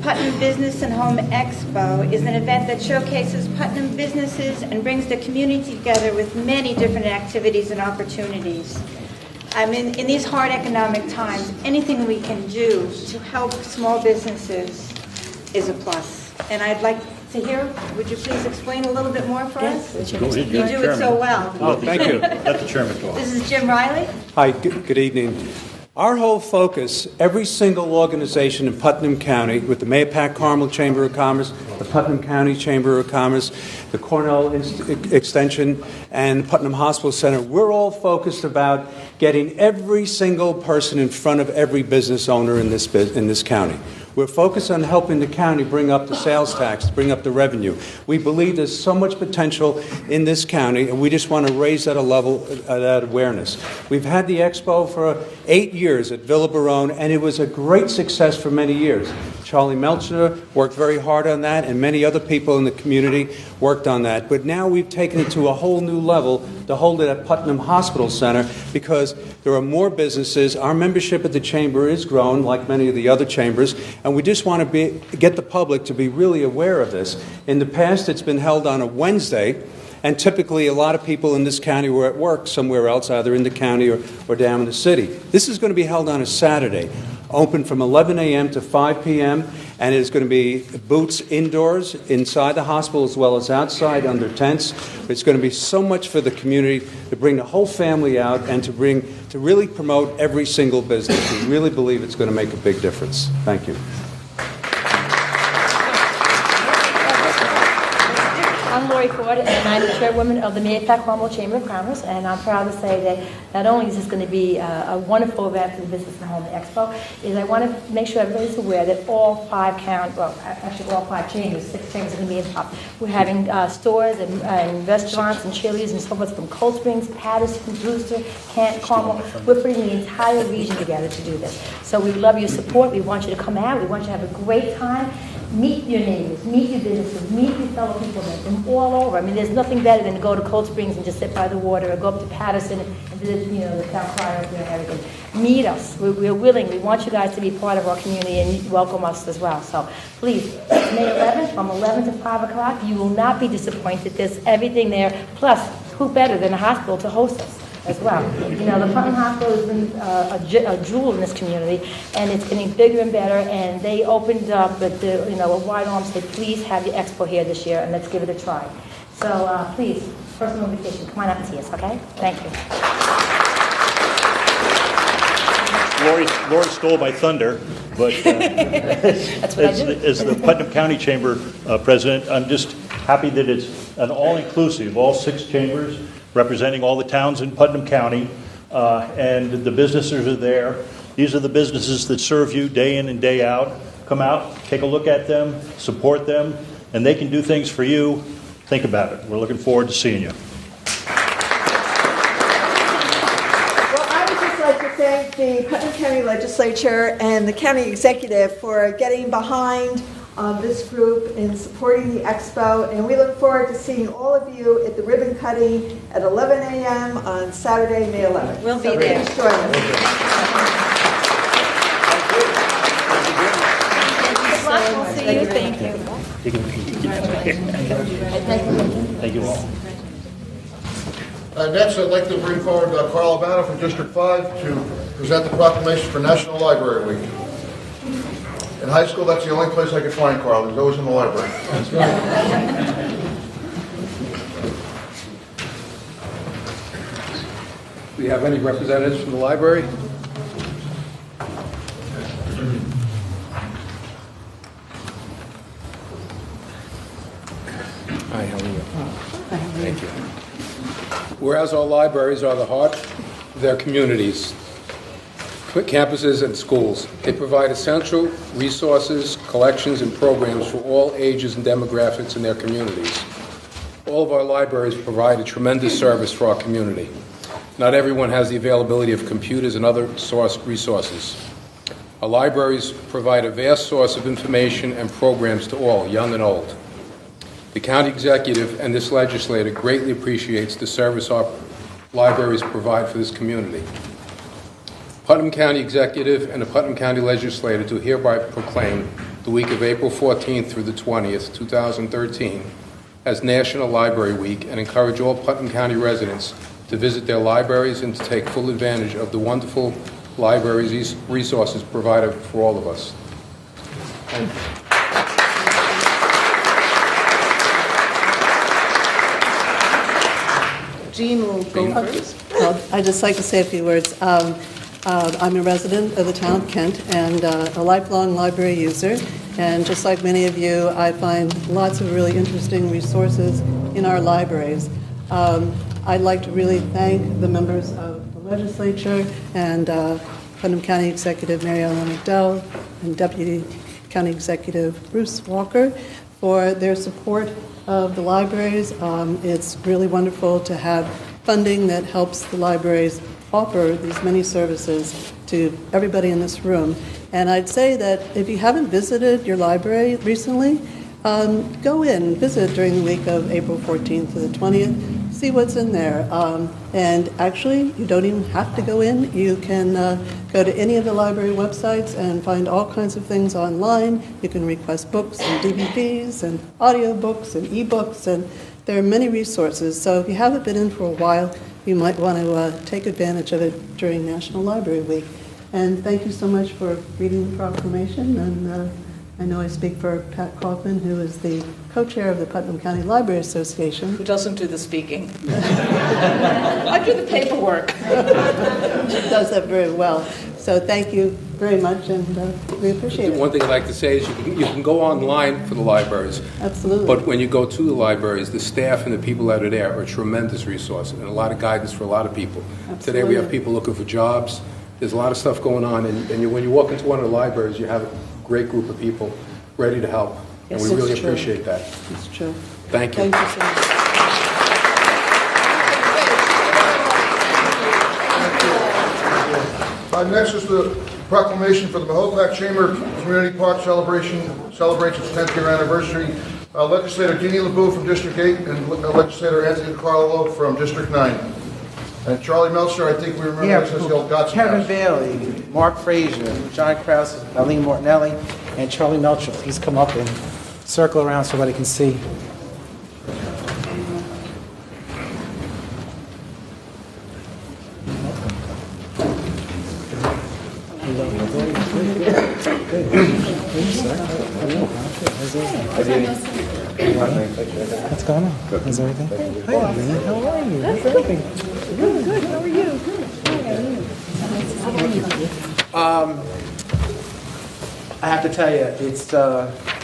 Putnam Business and Home Expo is an event that showcases Putnam businesses and brings the community together with many different activities and opportunities. I mean, in these hard economic times, anything we can do to help small businesses is a plus. And I'd like to hear, would you please explain a little bit more for us? You do it so well. Oh, thank you. Let the chairman talk. This is Jim Riley. Hi, good evening. Our whole focus, every single organization in Putnam County, with the Mahopac Carmel Chamber of Commerce, the Putnam County Chamber of Commerce, the Cornell Extension, and the Putnam Hospital Center, we're all focused about getting every single person in front of every business owner in this county. We're focused on helping the county bring up the sales tax, bring up the revenue. We believe there's so much potential in this county, and we just want to raise that a level, that awareness. We've had the Expo for 8 years at Villa Barone, and it was a great success for many years. Charlie Melcher worked very hard on that, and many other people in the community worked on that. But now we've taken it to a whole new level to hold it at Putnam Hospital Center because there are more businesses. Our membership at the chamber is grown, like many of the other chambers, and we just want to get the public to be really aware of this. In the past, it's been held on a Wednesday, and typically a lot of people in this county were at work somewhere else, either in the county or down in the city. This is going to be held on a Saturday, open from 11 a.m. to 5 p.m., and it's going to be booths indoors, inside the hospital, as well as outside under tents. It's going to be so much for the community to bring the whole family out and to really promote every single business. We really believe it's going to make a big difference. Thank you. I'm Lori Ford, and I'm the chairwoman of the Mahopac Carmel Chamber of Commerce, and I'm proud to say that not only is this going to be a wonderful event for the Business and Home Expo, is I want to make sure everybody's aware that all five chambers, 6 chambers are going to be involved. We're having stores and restaurants and Chili's and so forth from Cold Springs, Patterson, Brewster, Kent, Carmel. We're putting the entire region together to do this. So we love your support. We want you to come out. We want you to have a great time. Meet your neighbors, meet your businesses, meet your fellow people from all over. I mean, there's nothing better than to go to Cold Springs and just sit by the water, or go up to Patterson and visit, the town crier up there and everything. Meet us. We're willing. We want you guys to be part of our community and welcome us as well. So please, May 11th from 11 to 5 o'clock. You will not be disappointed. There's everything there. Plus, who better than a hospital to host us as well? The Putnam Hospital has been a jewel in this community, and it's getting bigger and better, and they opened up with a wide arm, said, please have the Expo here this year, and let's give it a try. So please, personal invitation, come on up and see us, okay? Thank you. Lori stole my thunder, but That's what I do. As the Putnam County Chamber president, I'm just happy that it's an all-inclusive, all 6 chambers, representing all the towns in Putnam County, and the businesses are there. These are the businesses that serve you day in and day out. Come out, take a look at them, support them, and they can do things for you. Think about it. We're looking forward to seeing you. Well, I would just like to thank the Putnam County Legislature and the county executive for getting behind this group in supporting the Expo, and we look forward to seeing all of you at the ribbon cutting at 11 a.m. on Saturday, May 11th. We'll be there. Please join us. Good luck. We'll see you. Thank you. Thank you all. Next, I'd like to bring forward Carl Albano from District 5 to present the proclamation for National Library Week. In high school, that's the only place I could find Carl. He's always in the library. That's right. Do you have any representatives from the library? Hi, how are you? Thank you. Whereas our libraries are the heart of their communities, campuses, and schools. They provide essential resources, collections, and programs for all ages and demographics in their communities. All of our libraries provide a tremendous service for our community. Not everyone has the availability of computers and other resources. Our libraries provide a vast source of information and programs to all, young and old. The county executive and this legislator greatly appreciates the service our libraries provide for this community. Putnam County Executive and the Putnam County Legislature do hereby proclaim the week of April 14th through the 20th, 2013, as National Library Week and encourage all Putnam County residents to visit their libraries and to take full advantage of the wonderful libraries resources provided for all of us. Thank you. Jean will go first. I'd just like to say a few words. I'm a resident of the town of Kent and a lifelong library user. And just like many of you, I find lots of really interesting resources in our libraries. I'd like to really thank the members of the legislature and Putnam County Executive Mary Ellen McDowell and Deputy County Executive Bruce Walker for their support of the libraries. It's really wonderful to have funding that helps the libraries offer these many services to everybody in this room. And I'd say that if you haven't visited your library recently, go in, visit during the week of April 14th to the 20th, see what's in there. And actually, you don't even have to go in. You can go to any of the library websites and find all kinds of things online. You can request books and DVDs and audiobooks and ebooks, and there are many resources. So if you haven't been in for a while, you might want to take advantage of it during National Library Week. And thank you so much for reading the proclamation. And I know I speak for Pat Kaufman, who is the co-chair of the Putnam County Library Association. Who doesn't do the speaking. I do the paperwork. She does that very well. So thank you very much, and we appreciate it. One thing I'd like to say is you can go online for the libraries. Absolutely. But when you go to the libraries, the staff and the people that are there are a tremendous resource and a lot of guidance for a lot of people. Absolutely. Today we have people looking for jobs. There's a lot of stuff going on, and when you walk into one of the libraries, you have a great group of people ready to help. Yes, and we really true. appreciate that. It's true. Thank you. Thank you so much. Next is the proclamation for the Mahopac Chamber Community Park celebration's 10th year anniversary. Legislator Deanie LeBoux from District 8 and Legislator Anthony DiCarlo from District 9. And Charlie Meltzer, I think we remember this as the old Gotcha Kevin House. Bailey, Mark Frazier, John Krause, Eileen Mortinelli, and Charlie Melcher. Please come up and circle around so everybody can see. What's going on? How's everything? Hi, Eileen. How are you? How's everything? Good. How are you? I have to tell you, it's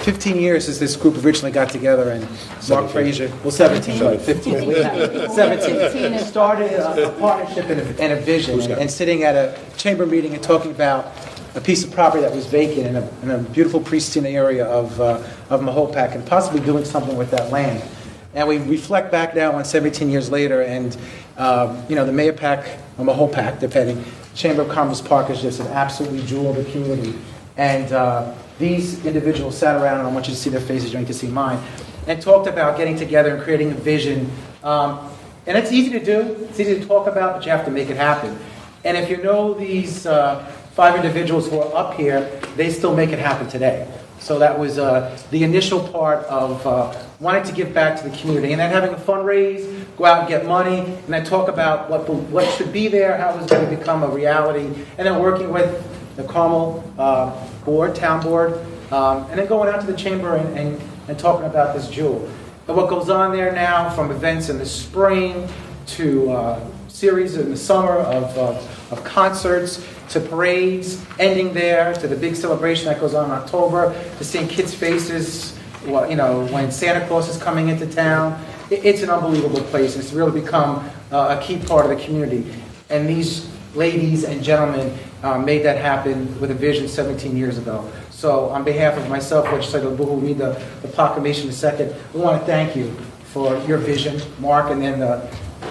15 years since this group originally got together, and Mark Frazier, well, 17, sorry, 15, 17, started a partnership and a vision, and sitting at a chamber meeting and talking about a piece of property that was vacant in a beautiful pristine area of Mahopac, and possibly doing something with that land. And we reflect back now on 17 years later, and the Mahopac, depending, Chamber of Commerce Park is just an absolutely jewel of the community. And these individuals sat around, and I want you to see their faces, you don't get to see mine, and talked about getting together and creating a vision. And it's easy to do, it's easy to talk about, but you have to make it happen. And if you know these 5 individuals who are up here, they still make it happen today. So that was the initial part of wanting to give back to the community, and then having a fundraise, go out and get money, and then talk about what should be there, how it was going to become a reality, and then working with the Carmel town board, and then going out to the chamber and talking about this jewel. And what goes on there now, from events in the spring to series in the summer of concerts, to parades ending there, to the big celebration that goes on in October, to seeing kids' faces, when Santa Claus is coming into town. It's an unbelievable place. It's really become a key part of the community. And these ladies and gentlemen made that happen with a vision 17 years ago. So on behalf of myself, Legislator LeBoux, who will read the proclamation in a second, we want to thank you for your vision, Mark, and then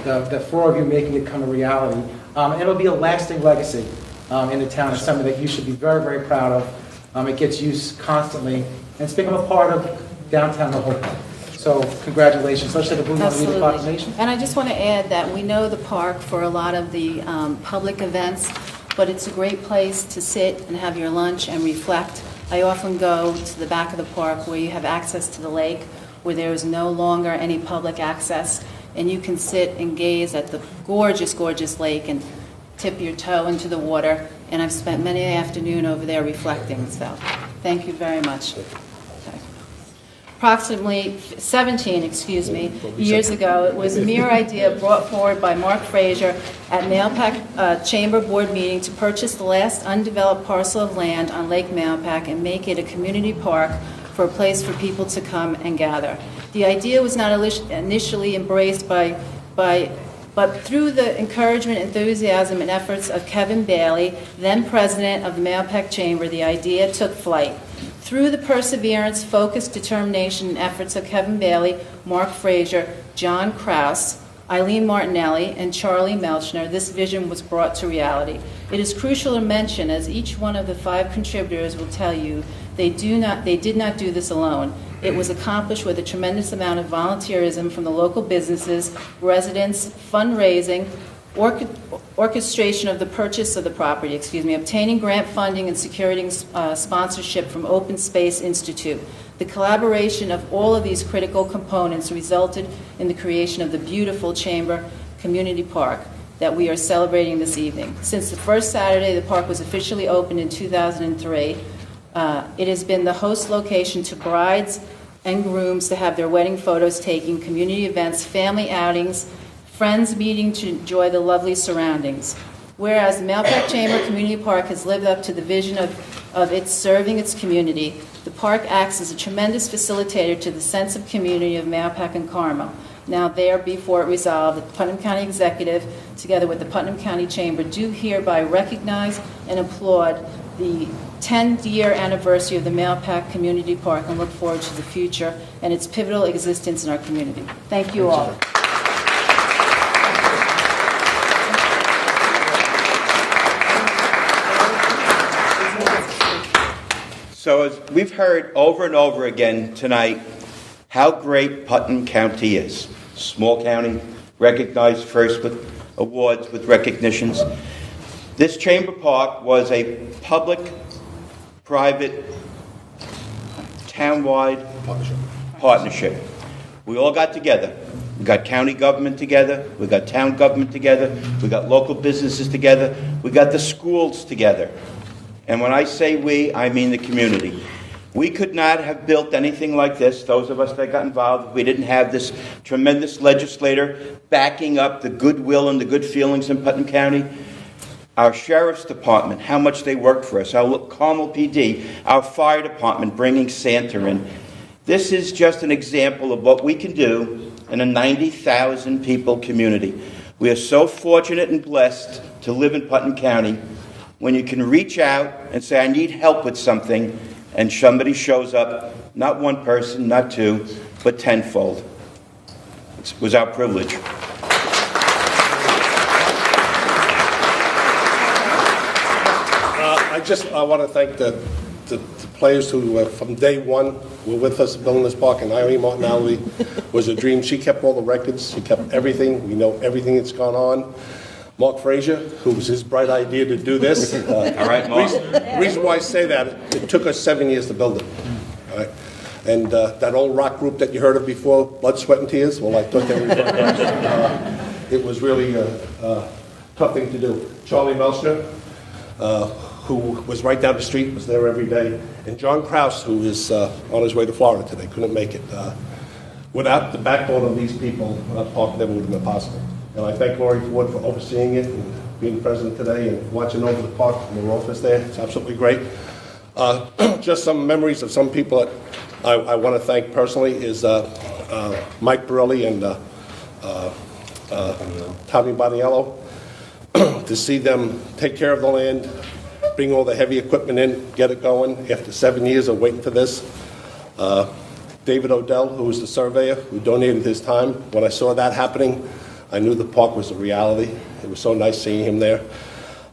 the four of you making it come a reality. And it'll be a lasting legacy in the town. It's something that you should be very, very proud of. It gets used constantly, and it's become a part of downtown Mahopac. So congratulations. Let's take a blue one to read the proclamation. And I just want to add that we know the park for a lot of the public events, but it's a great place to sit and have your lunch and reflect. I often go to the back of the park where you have access to the lake, where there is no longer any public access, and you can sit and gaze at the gorgeous, gorgeous lake and tip your toe into the water. And I've spent many an afternoon over there reflecting. So thank you very much. Approximately 17 years ago, it was a mere idea brought forward by Mark Frazier at Mahopac Chamber Board meeting to purchase the last undeveloped parcel of land on Lake Mahopac and make it a community park for a place for people to come and gather. The idea was not initially embraced but through the encouragement, enthusiasm, and efforts of Kevin Bailey, then president of the Mahopac Chamber, the idea took flight. Through the perseverance, focus, determination, and efforts of Kevin Bailey, Mark Frazier, John Kraus, Eileen Martinelli, and Charlie Melchner, this vision was brought to reality. It is crucial to mention, as each one of the 5 contributors will tell you, they did not do this alone. It was accomplished with a tremendous amount of volunteerism from the local businesses, residents, fundraising, orchestration of the purchase of the property, obtaining grant funding and securing sponsorship from Open Space Institute. The collaboration of all of these critical components resulted in the creation of the beautiful Chamber Community Park that we are celebrating this evening. Since the first Saturday the park was officially opened in 2003, it has been the host location to brides and grooms to have their wedding photos taken, community events, family outings, friends meeting to enjoy the lovely surroundings. Whereas the Mahopac Chamber Community Park has lived up to the vision of its serving its community, the park acts as a tremendous facilitator to the sense of community of Mahopac and Carmel. Now therefore resolved that the Putnam County Executive, together with the Putnam County Chamber, do hereby recognize and applaud the 10th-year anniversary of the Mahopac Community Park and look forward to the future and its pivotal existence in our community. Thank you all. So as we've heard over and over again tonight how great Putnam County is. Small county, recognized first with awards, with recognitions. This Chamber Park was a public-private, town-wide partnership. We all got together. We got county government together. We got town government together. We got local businesses together. We got the schools together. And when I say we, I mean the community. We could not have built anything like this, those of us that got involved, if we didn't have this tremendous legislator backing up the goodwill and the good feelings in Putnam County. Our Sheriff's Department, how much they worked for us. Our Carmel PD, our Fire Department bringing Santa in. This is just an example of what we can do in a 90,000 people community. We are so fortunate and blessed to live in Putnam County when you can reach out and say, I need help with something, and somebody shows up, not one person, not two, but tenfold. It was our privilege. I want to thank the players who, from day one, were with us building this park, and Eileen Martinelli was a dream. She kept all the records. She kept everything. We know everything that's gone on. Mark Frazier, who was his bright idea to do this. All right, Mark. Reason why I say that, it took us 7 years to build it. All right? And that old rock group that you heard of before, Blood, Sweat, and Tears, well, I thought they were it was really a tough thing to do. Charlie Melchner, who was right down the street, was there every day. And John Kraus, who is on his way to Florida today, couldn't make it. Without the backbone of these people, park never would have been possible. And I thank Lori Ford for overseeing it and being president today and watching over the park from her office there. It's absolutely great. Just some memories of some people that I want to thank personally is Mike Borelli and Tommy Boniello. To see them take care of the land, bring all the heavy equipment in, get it going after 7 years of waiting for this. David Odell, who was the surveyor, who donated his time. When I saw that happening, I knew the park was a reality. It was so nice seeing him there.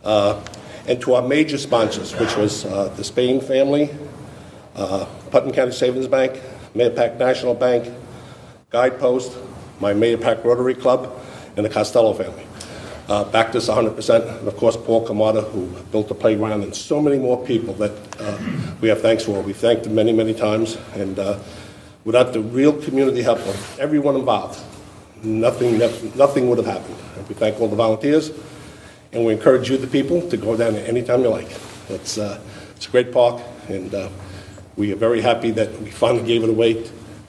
And to our major sponsors, which was the Spain family, Putnam County Savings Bank, Mahopac National Bank, Guidepost, my Mahopac Rotary Club, and the Costello family. Backed us 100%, and of course Paul Camata, who built the playground, and so many more people that we have thanks for. We thanked them many, many times, and without the real community help of everyone involved, nothing would have happened. And we thank all the volunteers, and we encourage you, the people, to go down there anytime you like. It's a great park, and we are very happy that we finally gave it away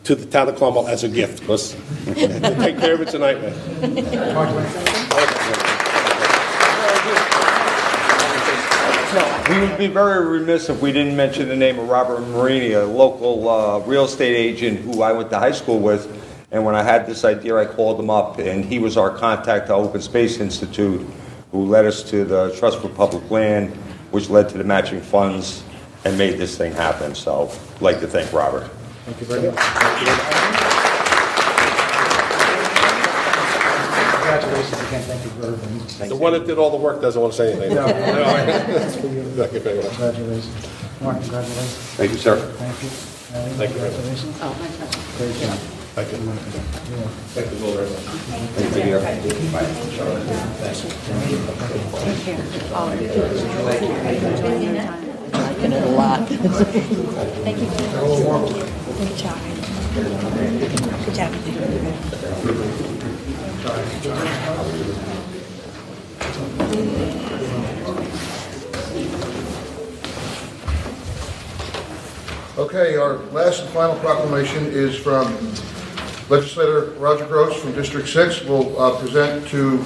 to the town of Carmel as a gift, because to take care of it's a nightmare. We would be very remiss if we didn't mention the name of Robert Marini, a local real estate agent who I went to high school with. And when I had this idea, I called him up, and he was our contact to Open Space Institute, who led us to the Trust for Public Land, which led to the matching funds and made this thing happen. So I'd like to thank Robert. Thank you very much. Thank you very much. Congratulations again. Thank you very much. The one that did all the work doesn't want to say anything. No. That's for you. Thank you very much. Congratulations. Mark, congratulations. Thank you, sir. Thank you. Thank you very much. Congratulations. Oh, my pleasure. Great job. Thank you. Thank you very much. Thank you. I like it a lot. Thank you. Good job. Good job. Okay, our last and final proclamation is from Legislator Roger Gross from District 6. We'll present to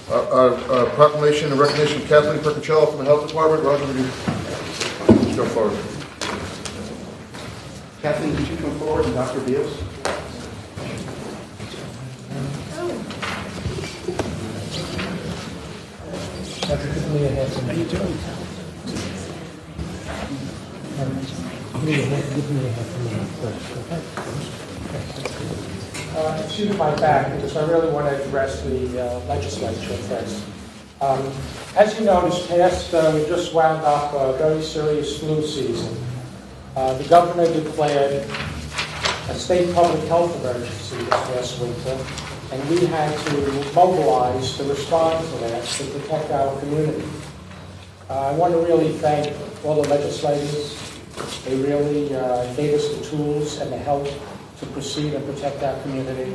our proclamation and recognition of Kathleen Percacciolo from the Health Department. Roger, would you go forward? Kathleen, could you come forward, and Dr. Beals? Dr. Kathleen, how are you doing? Excuse my back, because I really want to address the legislature first. As you know, this past, we just wound up a very serious flu season. The governor declared a state public health emergency this past winter, and we had to mobilize to respond to that to protect our community. I want to really thank all the legislators. They really gave us the tools and the help to proceed and protect our community.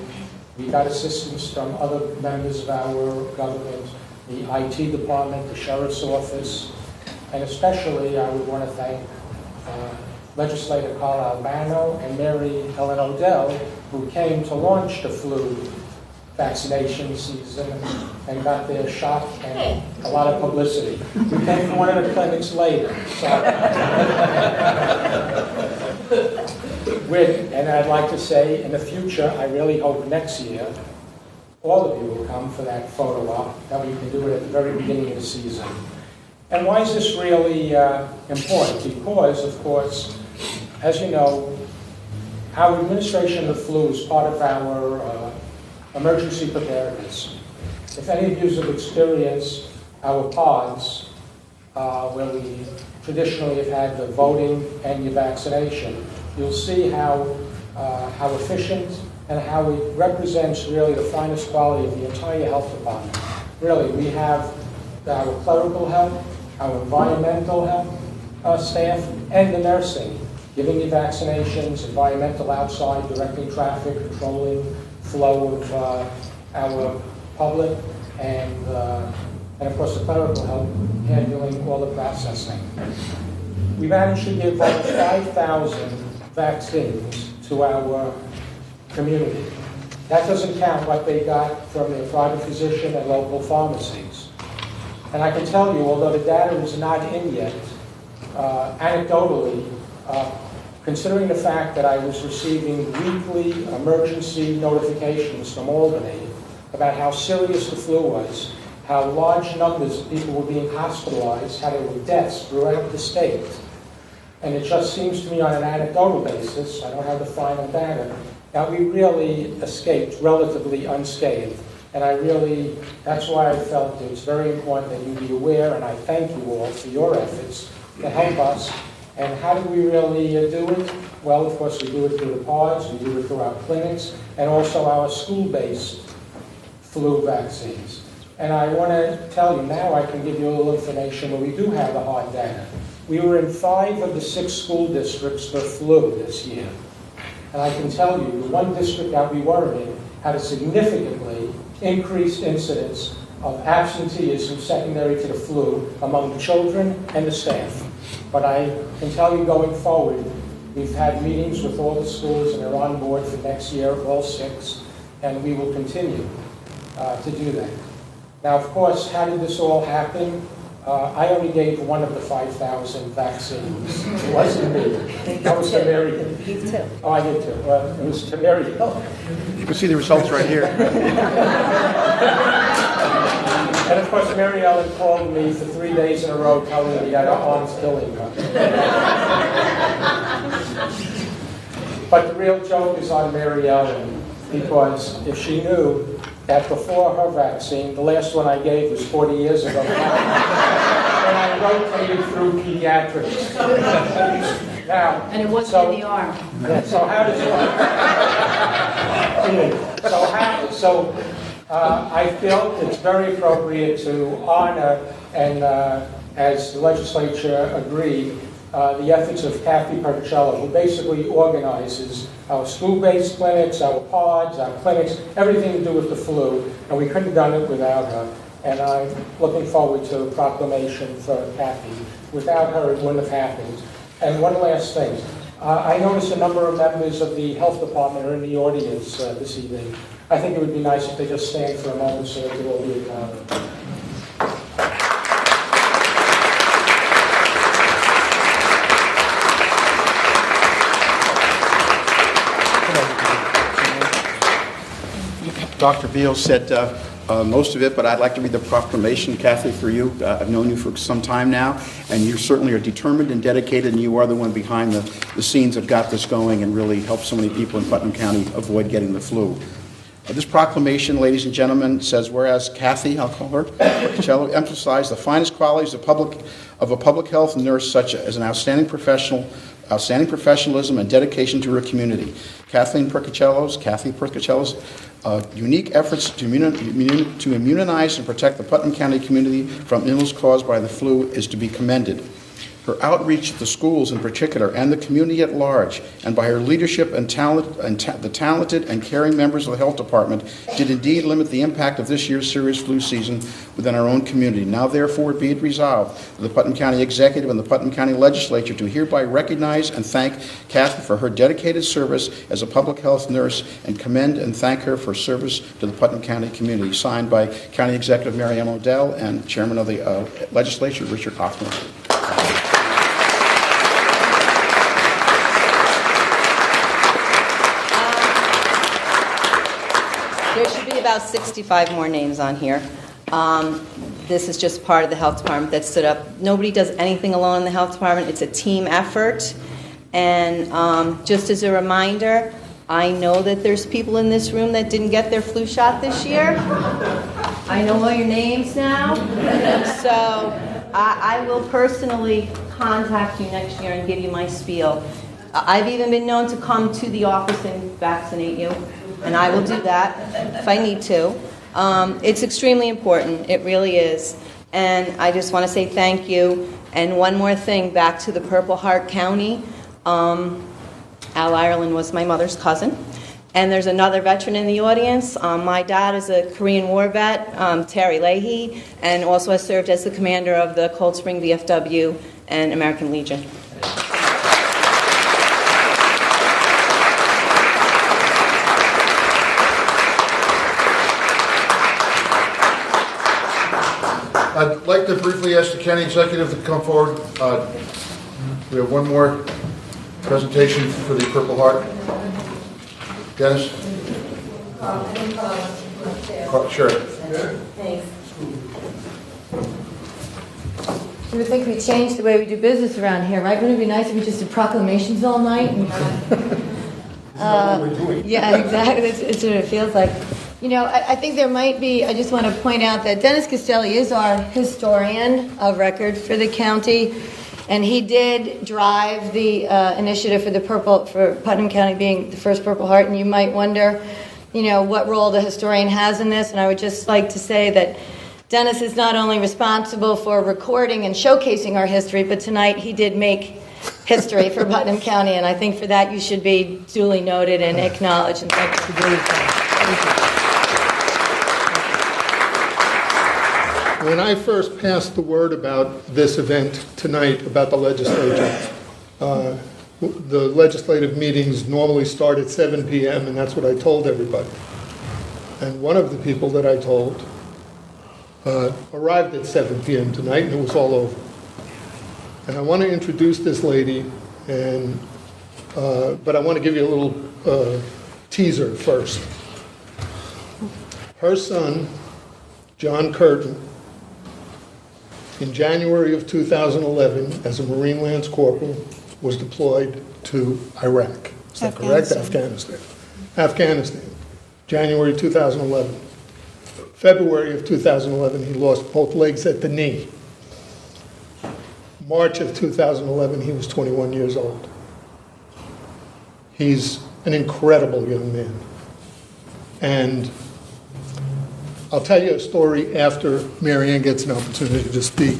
We got assistance from other members of our government, the IT department, the sheriff's office, and especially I would want to thank Legislator Carl Albano and Mary Ellen Odell, who came to launch the flu vaccination season and got their shot and a lot of publicity. We came from one of the clinics later. So. And I'd like to say, in the future, I really hope next year, all of you will come for that photo op, that we can do it at the very beginning of the season. And why is this really important? Because, of course, as you know, our administration of the flu is part of our emergency preparedness. If any of you have experienced our pods, where we traditionally have had the voting and your vaccination, you'll see how efficient and how it represents really the finest quality of the entire health department. Really, we have our clerical help, our environmental help staff, and the nursing, giving you vaccinations, environmental outside, directing traffic, controlling flow of our public, and of course the clerical help handling all the processing. We managed to give over 5,000 vaccines to our community. That doesn't count what they got from their private physician and local pharmacies. And I can tell you, although the data is not in yet, anecdotally, considering the fact that I was receiving weekly emergency notifications from Albany about how serious the flu was, how large numbers of people were being hospitalized, how there were deaths throughout the state. And it just seems to me on an anecdotal basis, I don't have the final data, that we really escaped relatively unscathed. And that's why I felt it's very important that you be aware, and I thank you all for your efforts to help us. And how do we really do it? Well, of course, we do it through the pods, we do it through our clinics, and also our school-based flu vaccines. And I want to tell you now, I can give you a little information where we do have the hard data. We were in 5 of the 6 school districts for flu this year. And I can tell you, the one district that we were in had a significantly increased incidence of absenteeism secondary to the flu among the children and the staff. But I can tell you going forward, we've had meetings with all the schools and they're on board for next year, all 6, and we will continue to do that. Now, of course, how did this all happen? I only gave one of the 5,000 vaccines. It wasn't me. That was to Mary. You too. Oh, I did too. Well, it was to Mary. You can see the results right here. And of course, Mary Ellen called me for 3 days in a row telling me that her arm's killing her. But the real joke is on Mary Ellen, because if she knew that before her vaccine, the last one I gave was 40 years ago, and I rotated through pediatrics. Now, And it wasn't in the arm. so how does it I feel it's very appropriate to honor and, as the legislature agreed, the efforts of Kathy Percacciolo, who basically organizes our school-based clinics, our pods, our clinics, everything to do with the flu, and we couldn't have done it without her. And I'm looking forward to a proclamation for Kathy. Without her, it wouldn't have happened. And one last thing. I noticed a number of members of the health department are in the audience this evening. I think it would be nice if they just stand for a moment so they could all be acknowledged. Dr. Beals said most of it, but I'd like to read the proclamation, Kathy, for you. I've known you for some time now, and you certainly are determined and dedicated, and you are the one behind the scenes that got this going and really helped so many people in Putnam County avoid getting the flu. This proclamation, ladies and gentlemen, says, whereas Kathy, I'll call her, Percacciolo, emphasized the finest qualities of a public health nurse, such as an outstanding professionalism and dedication to her community. Kathy Percacciolo's unique efforts to immunize and protect the Putnam County community from illness caused by the flu is to be commended. Her outreach to the schools in particular and the community at large, and by her leadership and the talented and caring members of the health department, did indeed limit the impact of this year's serious flu season within our own community. Now therefore be it resolved that the Putnam County Executive and the Putnam County Legislature to hereby recognize and thank Kathy for her dedicated service as a public health nurse and commend and thank her for service to the Putnam County community. Signed by County Executive Mary Ellen Odell and Chairman of the Legislature Richard Hoffman. There should be about 65 more names on here. This is just part of the health department that stood up. Nobody does anything alone in the health department. It's a team effort. And just as a reminder, I know that there's people in this room that didn't get their flu shot this year. I know all your names now. So I will personally contact you next year and give you my spiel. I've even been known to come to the office and vaccinate you. And I will do that if I need to. It's extremely important. It really is. And I just want to say thank you. And one more thing, back to the Purple Heart County. Al Ireland was my mother's cousin. And there's another veteran in the audience. My dad is a Korean War vet, Terry Leahy, and also has served as the commander of the Cold Spring VFW and American Legion. I'd like to briefly ask the county executive to come forward. We have one more presentation for the Purple Heart. Dennis? Sure. Thanks. You would think we changed the way we do business around here, right? Wouldn't it be nice if we just did proclamations all night? Yeah, exactly. It's what it feels like. You know, I think there might be, I just want to point out that Dennis Castelli is our historian of record for the county, and he did drive the initiative for Putnam County being the first Purple Heart, and you might wonder, you know, what role the historian has in this, and I would just like to say that Dennis is not only responsible for recording and showcasing our history, but tonight he did make history for Putnam County, and I think for that you should be duly noted and acknowledged, and thank you for doing that. When I first passed the word about this event tonight, about the legislature, the legislative meetings normally start at 7 p.m., and that's what I told everybody. And one of the people that I told arrived at 7 p.m. tonight, and it was all over. And I want to introduce this lady, and but I want to give you a little teaser first. Her son, John Curtin, in January of 2011, as a Marine Lance Corporal, was deployed to Iraq. Is that correct? Afghanistan. January 2011. February of 2011, he lost both legs at the knee. March of 2011, he was 21 years old. He's an incredible young man. And I'll tell you a story after Mary Ann gets an opportunity to speak.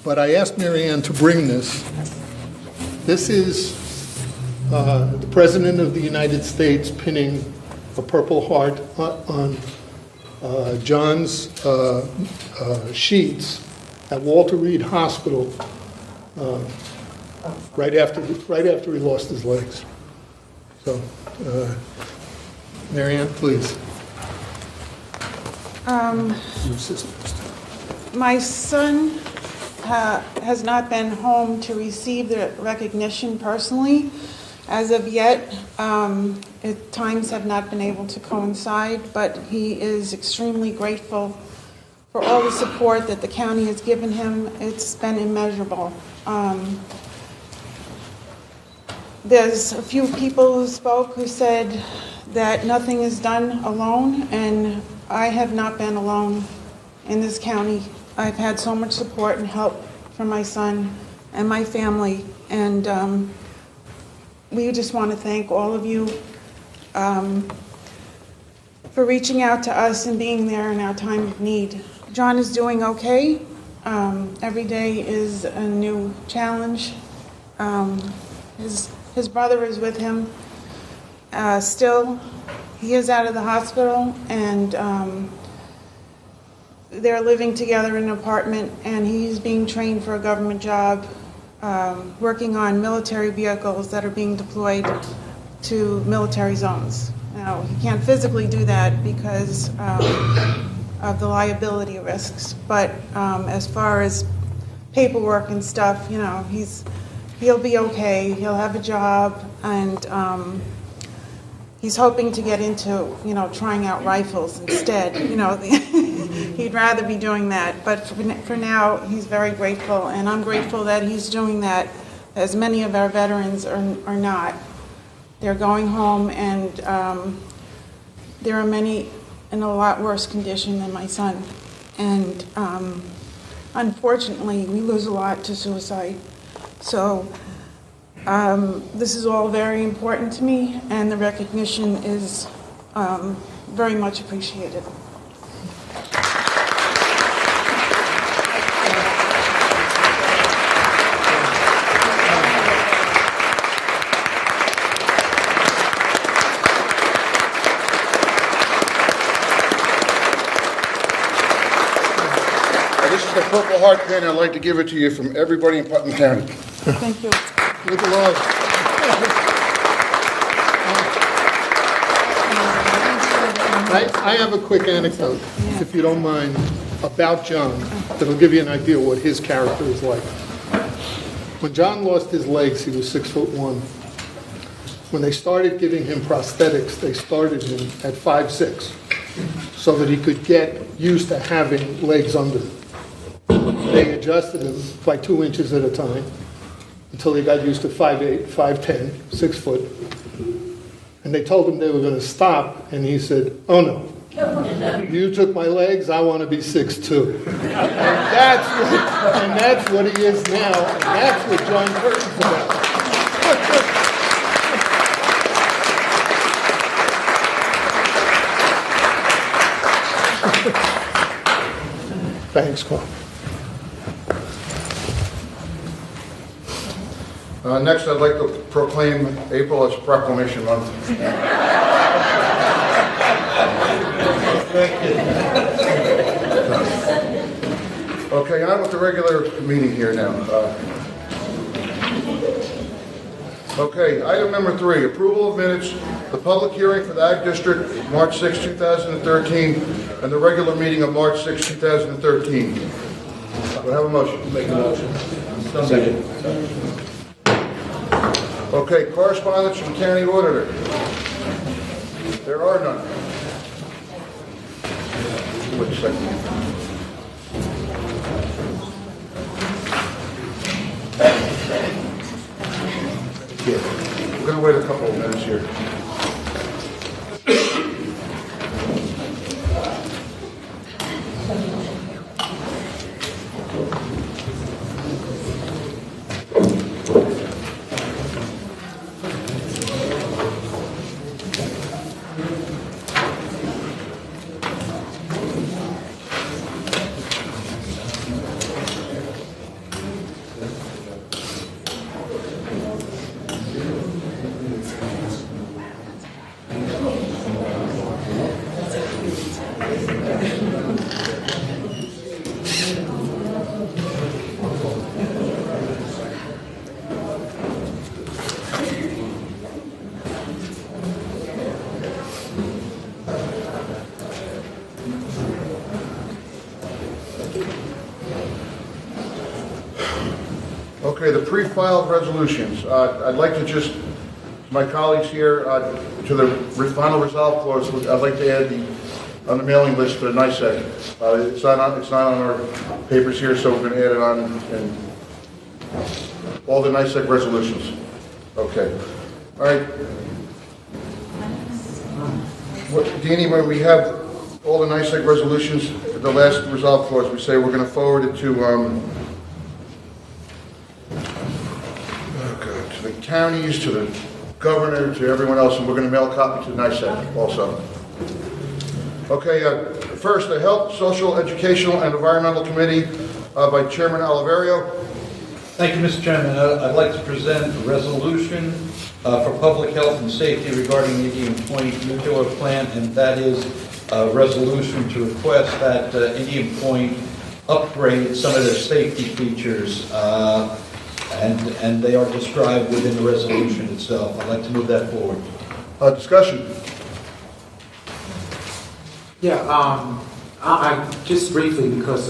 But I asked Mary Ann to bring this. This is the President of the United States pinning a Purple Heart on John's sheets at Walter Reed Hospital right after he lost his legs. So, Mary Ann, please. My son has not been home to receive the recognition personally. As of yet, times have not been able to coincide, but he is extremely grateful for all the support that the county has given him. It's been immeasurable. There's a few people who spoke who said that nothing is done alone, and I have not been alone in this county. I've had so much support and help from my son and my family, and we just want to thank all of you for reaching out to us and being there in our time of need. John is doing okay. Every day is a new challenge. His brother is with him still. He is out of the hospital, and they're living together in an apartment, and he's being trained for a government job, working on military vehicles that are being deployed to military zones. Now, he can't physically do that because of the liability risks, but as far as paperwork and stuff, you know, he'll be okay. He'll have a job, and he's hoping to get into, you know, trying out rifles instead. You know, he'd rather be doing that. But for now, he's very grateful, and I'm grateful that he's doing that, as many of our veterans are not. They're going home, and there are many in a lot worse condition than my son. And unfortunately, we lose a lot to suicide. So this is all very important to me, and the recognition is very much appreciated. This is the Purple Heart pin. I'd like to give it to you from everybody in Putnam County. Thank you. Look alive. I have a quick anecdote, if you don't mind, about John that'll give you an idea what his character is like. When John lost his legs, he was 6'1". When they started giving him prosthetics, they started him at 5'6", so that he could get used to having legs under him. They adjusted him by 2 inches at a time until he got used to 5'8", 5'10", 6 foot. And they told him they were going to stop, and he said, "Oh no, You took my legs, I want to be 6'2". And that's what he is now. And that's what John Curtin's about. Thanks, Carl. Next, I'd like to proclaim April as Proclamation Month. Okay, on with the regular meeting here now. Okay, item number 3, approval of minutes, the public hearing for the Ag District, March 6, 2013, and the regular meeting of March 6, 2013. Do I have a motion? Make a motion. Second. Okay, correspondence from County Auditor. There are none. Wait a second. Yeah, we're going to wait a couple of minutes here. Okay, the pre-filed resolutions. I'd like to just, my colleagues here, to the final resolve clause, I'd like to add on the mailing list for the NICEAG. It's not on our papers here, so we're going to add it on in all the NICEAG resolutions. Okay. All right. Deanie, when we have all the NICEAG resolutions, the last resolve clause, we say we're going to forward it to the counties, to the governor, to everyone else, and we're going to mail a copy to NICEAG also. Okay, first, the Health, Social, Educational, and Environmental Committee by Chairman Oliverio. Thank you, Mr. Chairman. I'd like to present a resolution for public health and safety regarding the Indian Point nuclear plant, and that is a resolution to request that Indian Point upgrade some of their safety features, and they are described within the resolution itself. I'd like to move that forward. Discussion. Yeah, I just briefly, because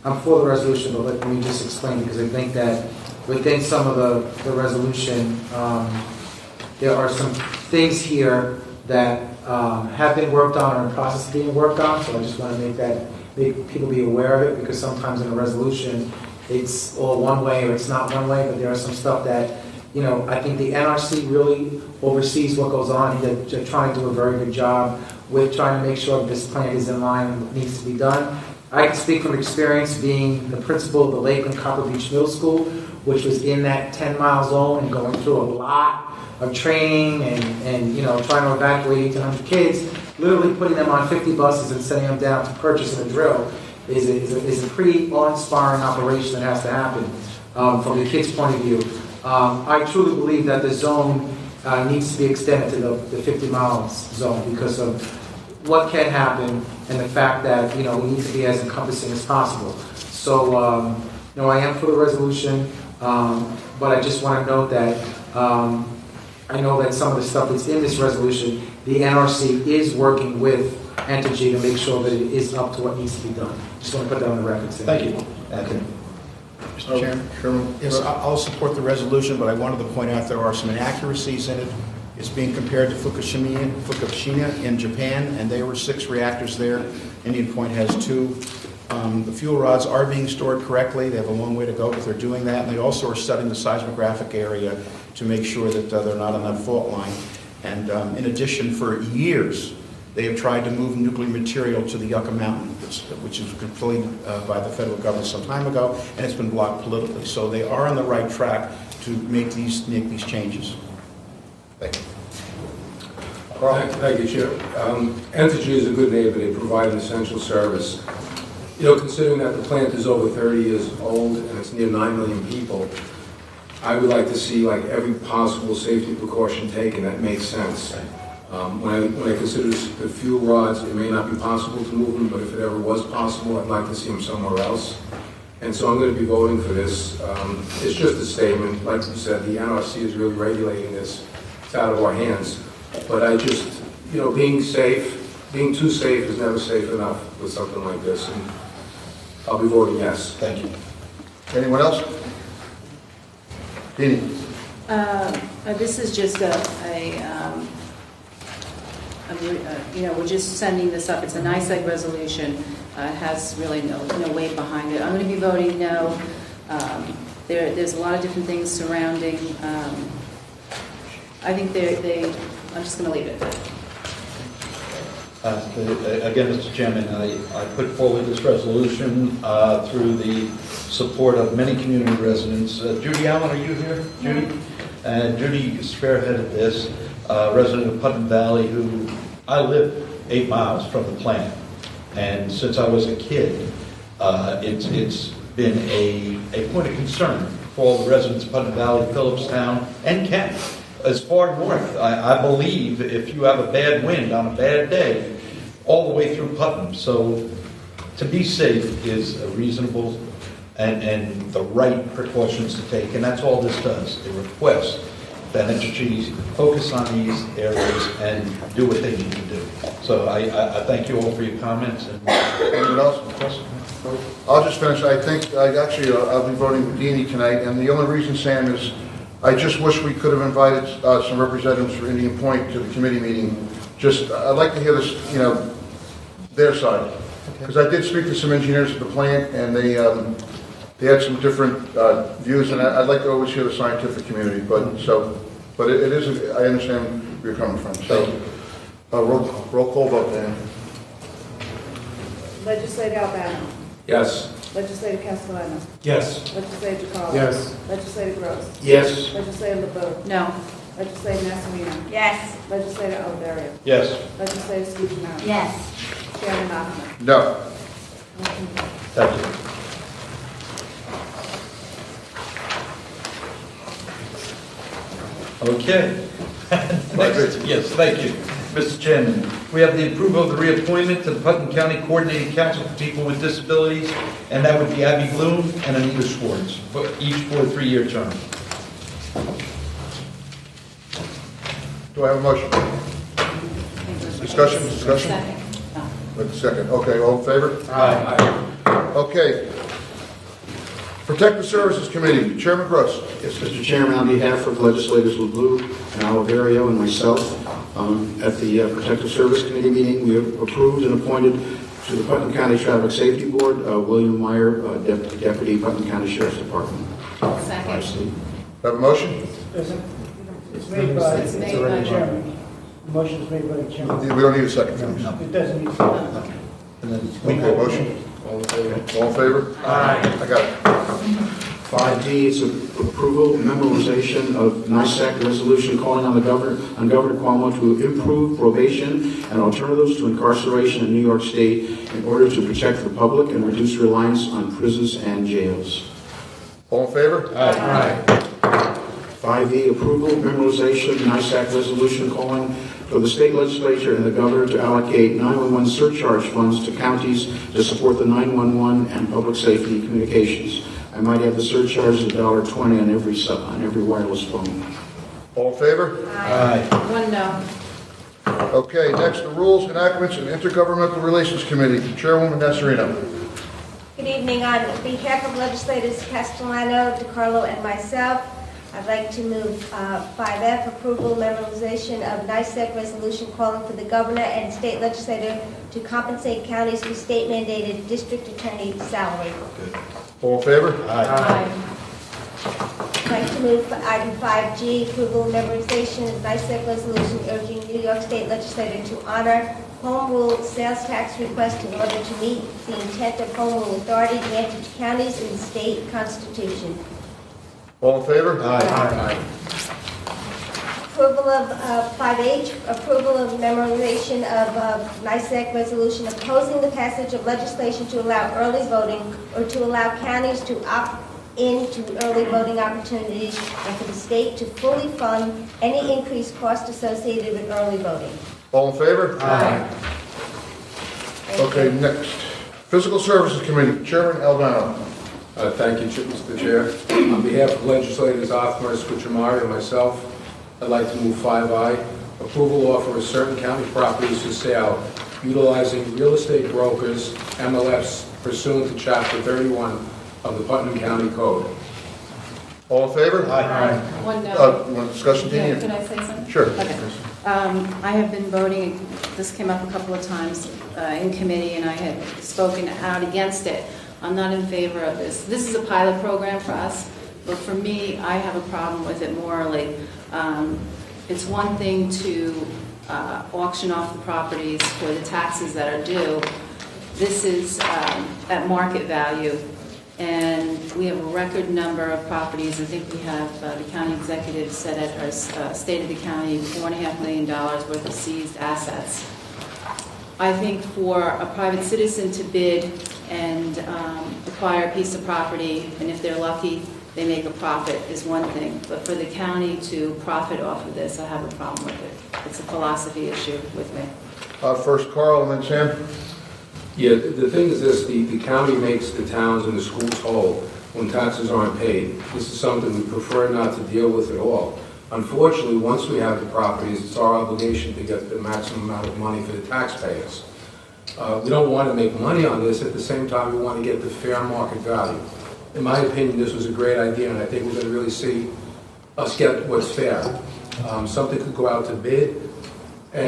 I'm for the resolution, but let me just explain, because I think that within some of the resolution, there are some things here that have been worked on or in the process of being worked on. So I just want to make people be aware of it, because sometimes in a resolution it's all one way or it's not one way, but there are some stuff that, I think the NRC really oversees what goes on. They're trying to do a very good job with trying to make sure that this plant is in line with what needs to be done. I can speak from experience being the principal of the Lakeland Copper Beach Middle School, which was in that 10-mile zone and going through a lot of training and trying to evacuate 1,800 kids, literally putting them on 50 buses and sending them down to purchase and drill is a pretty awe-inspiring operation that has to happen from the kids' point of view. I truly believe that the zone needs to be extended to the 50 miles zone because of what can happen and the fact that we need to be as encompassing as possible. So I am for the resolution, but I just want to note that I know that some of the stuff that's in this resolution, the NRC is working with Entergy to make sure that it is up to what needs to be done. Just want to put that on the record. Thank you. Okay. Mr. Chairman? Yes, I'll support the resolution, but I wanted to point out there are some inaccuracies in it. It's being compared to Fukushima in Japan, and there were 6 reactors there. Indian Point has 2. The fuel rods are being stored correctly. They have a long way to go, but they're doing that. And they also are studying the seismographic area to make sure that they're not on that fault line. And in addition, for years, They have tried to move nuclear material to the Yucca Mountain, which was completed by the federal government some time ago, and it's been blocked politically. So they are on the right track to make these changes. Thank you. Thank you, Chair. Entergy is a good neighbor. They provide an essential service. You know, considering that the plant is over 30 years old and it's near 9 million people, I would like to see like every possible safety precaution taken that makes sense. When I consider the fuel rods, it may not be possible to move them, but if it ever was possible, I'd like to see them somewhere else. And so I'm going to be voting for this. It's just a statement. Like you said, the NRC is really regulating this. It's out of our hands. But I just, you know, being too safe is never safe enough with something like this. And I'll be voting yes. Thank you. Anyone else? Dini. This is just we're just sending this up. It's a NICEAG resolution. It has really no weight behind it. I'm going to be voting no. There's a lot of different things surrounding. I think I'm just going to leave it at that. Again, Mr. Chairman, I put forward this resolution through the support of many community residents. Judy Allen, are you here? Judy? Judy spearheaded this, resident of Putnam Valley, who I live 8 miles from the plant. And since I was a kid, it's been a point of concern for all the residents of Putnam Valley, Phillipstown, and Kent. As far north, I believe if you have a bad wind on a bad day, all the way through Putnam. So to be safe is a reasonable and the right precautions to take, and that's all this does. It requests that entities focus on these areas and do what they need to do. So I thank you all for your comments. And anyone else? I'll just finish. I think I'll be voting with Deanie tonight, and the only reason, Sam, is I just wish we could have invited some representatives for Indian Point to the committee meeting. I'd like to hear this, their side, because I did speak to some engineers at the plant, and they had some different views, and I'd like to always hear the scientific community. But it is. I understand where you're coming from. So, roll call vote, Dan. Legislator Albano. Yes. Legislator Castellano. Yes. Legislator DeCarlo. Yes. Legislator Gross. Yes. Legislator LeBeau. No. Legislator Nasarino. Yes. Legislator Olverio. Yes. Legislator Stephen Yes. Chairman Ahmed. No. Thank you. Okay. Next, yes, thank you. Mr. Chairman, we have the approval of the reappointment to the Putnam County Coordinating Council for People with Disabilities, and that would be Abby Bloom and Anita Schwartz, each for a 3-year term. Do I have a motion? Discussion? Second. Second. Okay, all in favor? Aye. Okay. Protective Services Committee, Chairman Gross. Yes, Mr. Chairman, on behalf of legislators LeBlue and Oliverio and myself, at the Protective Service Committee meeting, we have approved and appointed to the Putnam County Traffic Safety Board William Meyer, Deputy Putnam County Sheriff's Department. Second. Have a motion? It's made by the chairman. The motion is made by the chairman. We don't need a second. It doesn't need a second. Okay, motion? All in favor? All in favor? Aye. I got it. 5D is approval, memorization of NICEAG resolution calling on Governor Cuomo to improve probation and alternatives to incarceration in New York State in order to protect the public and reduce reliance on prisons and jails. All in favor? Aye. 5E, approval, memorization, NICEAG resolution calling for the state legislature and the governor to allocate 911 surcharge funds to counties to support the 911 and public safety communications. I might have the surcharge of $1.20 on every wireless phone. All in favor? Aye. One no. Okay, next, the Rules, Enactments, and Intergovernmental Relations Committee, Chairwoman Nasarino. Good evening. On behalf of legislators Castellano, DeCarlo, and myself, I'd like to move 5F, approval memorization of NICEAG resolution calling for the governor and state legislator to compensate counties for state-mandated district attorney salary. All in favor? Aye. I'd like to move item 5G, approval memorization of NICEAG resolution urging New York State legislator to honor home rule sales tax request in order to meet the intent of home rule authority granted to counties in the state constitution. All in favor? Aye. Approval of 5H, approval of memorization of NISAC resolution opposing the passage of legislation to allow early voting or to allow counties to opt into early voting opportunities and for the state to fully fund any increased cost associated with early voting. All in favor? Aye. Okay, next. Physical Services Committee, Chairman Albano. Thank you, Mr. Chair. On behalf of legislators Othmer, Squicciamari, and myself, I'd like to move 5I, approval offer of certain county properties for sale utilizing real estate brokers, MLFs, pursuant to Chapter 31 of the Putnam County Code. All in favor? Aye. One note. One discussion, Dean? Yeah, can I say something? Sure. Okay. I have been voting, this came up a couple of times in committee, and I had spoken out against it. I'm not in favor of this. This is a pilot program for us, but for me, I have a problem with it morally. It's one thing to auction off the properties for the taxes that are due. This is at market value, and we have a record number of properties. I think we have, the county executive said at her State of the County, $4.5 million worth of seized assets. I think for a private citizen to bid and acquire a piece of property, and if they're lucky, they make a profit, is one thing. But for the county to profit off of this, I have a problem with it. It's a philosophy issue with me. First Carl and then Sam. Yeah, the thing is this, the county makes the towns and the schools whole when taxes aren't paid. This is something we prefer not to deal with at all. Unfortunately, once we have the properties, it's our obligation to get the maximum amount of money for the taxpayers. We don't want to make money on this. At the same time, we want to get the fair market value. In my opinion, this was a great idea, and I think we're going to really see us get what's fair. Something could go out to bid,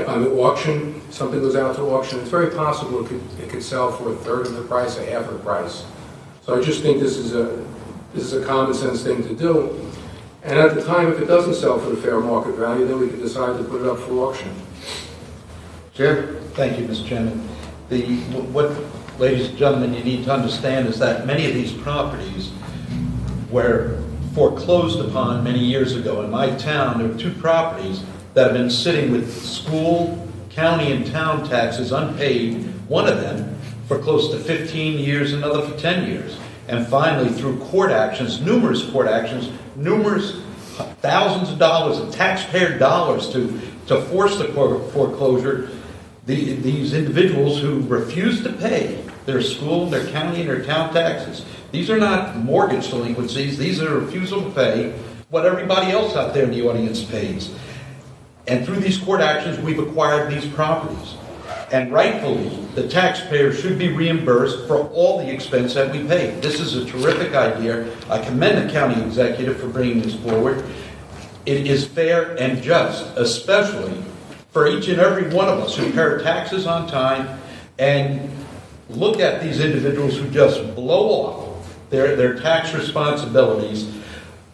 on the auction, something goes out to auction. It's very possible it could sell for a third of the price, or half of the price. So I just think this is a common sense thing to do. And at the time, if it doesn't sell for the fair market value, then we can decide to put it up for auction. Jim? Thank you, Mr. Chairman. What, ladies and gentlemen, you need to understand is that many of these properties were foreclosed upon many years ago. In my town, there were 2 properties that have been sitting with school, county, and town taxes unpaid, one of them for close to 15 years, another for 10 years. And finally, through court actions, numerous thousands of dollars of taxpayer dollars to force the foreclosure, these individuals who refuse to pay their school, their county, and their town taxes. These are not mortgage delinquencies. These are refusal to pay what everybody else out there in the audience pays. And through these court actions, we've acquired these properties. And rightfully, the taxpayer should be reimbursed for all the expense that we pay. This is a terrific idea. I commend the county executive for bringing this forward. It is fair and just, especially for each and every one of us who pay our taxes on time and look at these individuals who just blow off their tax responsibilities.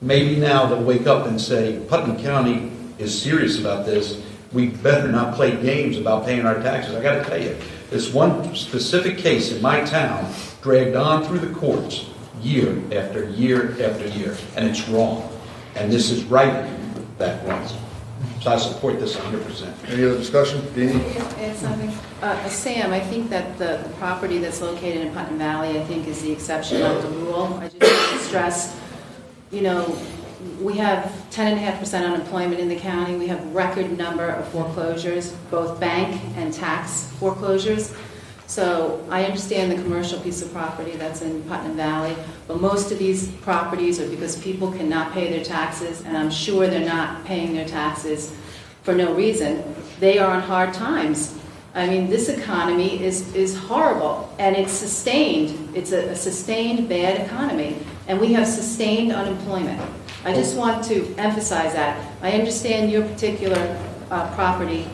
Maybe now they'll wake up and say, Putnam County is serious about this. We better not play games about paying our taxes. I got to tell you, this one specific case in my town dragged on through the courts year after year after year, and it's wrong. And this is righting that wrong. So I support this 100%. Any other discussion? Deanie? Add something? Sam, I think that the property that's located in Putnam Valley, I think, is the exception, not the rule. I just want to stress, we have 10.5% unemployment in the county. We have a record number of foreclosures, both bank and tax foreclosures. So I understand the commercial piece of property that's in Putnam Valley, but most of these properties are because people cannot pay their taxes, and I'm sure they're not paying their taxes for no reason. They are on hard times. I mean, this economy is horrible, and it's sustained. It's a sustained bad economy, and we have sustained unemployment. I just want to emphasize that. I understand your particular property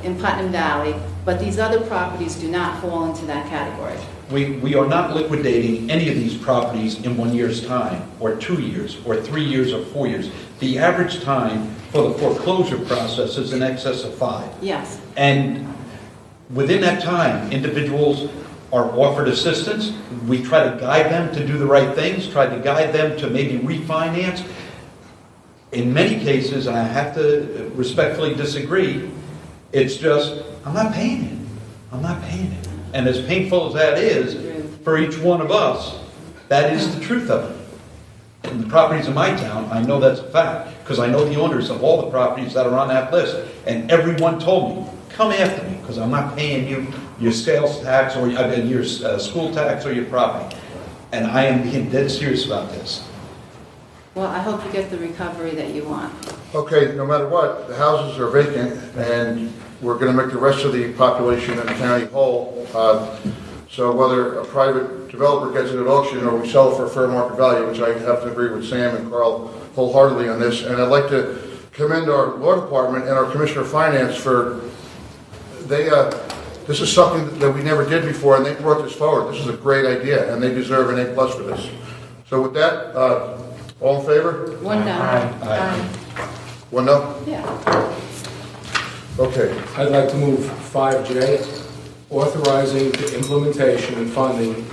in Putnam Valley, but these other properties do not fall into that category. We are not liquidating any of these properties in 1 year's time, or 2 years, or 3 years, or 4 years. The average time for the foreclosure process is in excess of 5. Yes. And within that time, individuals are offered assistance. We try to guide them to do the right things, try to guide them to maybe refinance. In many cases, and I have to respectfully disagree, it's just, I'm not paying it. I'm not paying it. And as painful as that is, for each one of us, that is the truth of it. In the properties in my town, I know that's a fact, because I know the owners of all the properties that are on that list, and everyone told me, come after me, because I'm not paying you your sales tax or your school tax or your property. And I am being dead serious about this. Well, I hope you get the recovery that you want. Okay, no matter what, the houses are vacant, and we're going to make the rest of the population in the county whole. So whether a private developer gets it at auction or we sell it for fair market value, which I have to agree with Sam and Carl wholeheartedly on this, and I'd like to commend our law department and our Commissioner of Finance for, this is something that we never did before, and they brought this forward. This is a great idea, and they deserve an A+ for this. So with that, all in favor? One no. Aye. One no? Yeah. Okay. I'd like to move 5J, authorizing the implementation and funding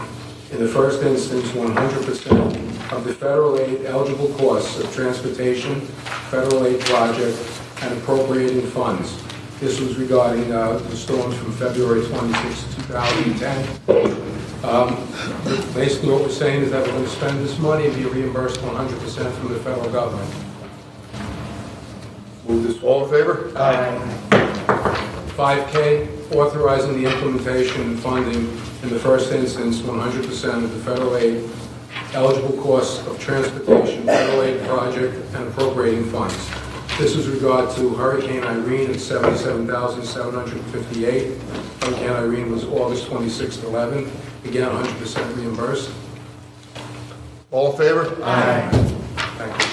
in the first instance 100% of the federal aid eligible costs of transportation, federal aid project, and appropriating funds. This was regarding the storms from February 26, 2010. Basically what we're saying is that we're going to spend this money and be reimbursed 100% from the federal government. Move this. All in favor? Aye. 5K, authorizing the implementation and funding in the first instance 100% of the federal aid eligible costs of transportation, federal aid project, and appropriating funds. This is regard to Hurricane Irene at $77,758. Hurricane Irene was August 26th, 11. Again, 100% reimbursed. All in favor? Aye. Thank you.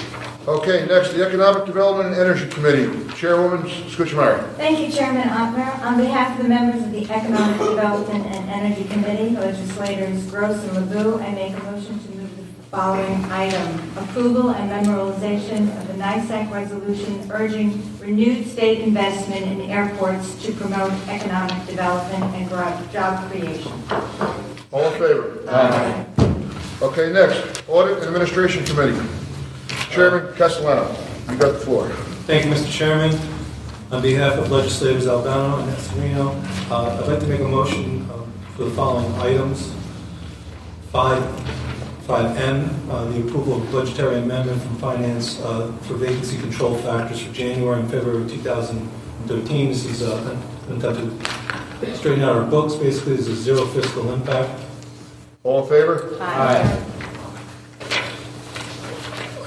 Okay, next, the Economic Development and Energy Committee. Chairwoman Scucciamari. Thank you, Chairman Otmer. On behalf of the members of the Economic Development and Energy Committee, legislators Gross and Ledoux, I make a motion to move the following item: approval and memorialization of the NISAC resolution urging renewed state investment in airports to promote economic development and job creation. All in favor? Aye. Okay, next, Audit and Administration Committee. Chairman Castellano, you got the floor. Thank you, Mr. Chairman. On behalf of legislators Albano and Estorino, I'd like to make a motion for the following items. 5M, the approval of budgetary amendment from Finance for vacancy control factors for January and February 2013. This is an attempt to straighten out our books. Basically, this is zero fiscal impact. All in favor? Aye.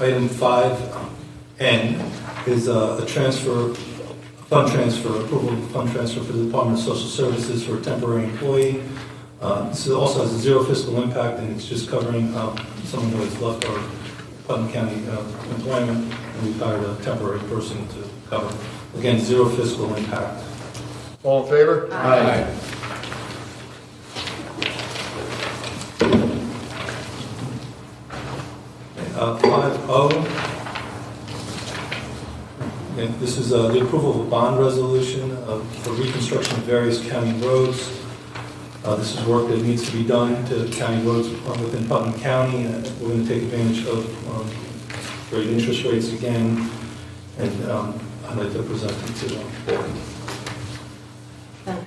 Item 5N is a fund transfer, approval of fund transfer for the Department of Social Services for a temporary employee. This also has a zero fiscal impact, and it's just covering someone who has left our Putnam County employment, and we've hired a temporary person to cover. Again, zero fiscal impact. All in favor? Aye. 5O. And this is the approval of a bond resolution for reconstruction of various county roads. This is work that needs to be done to county roads within Putnam County. We're going to take advantage of great interest rates again, and I'd like to present it to the board.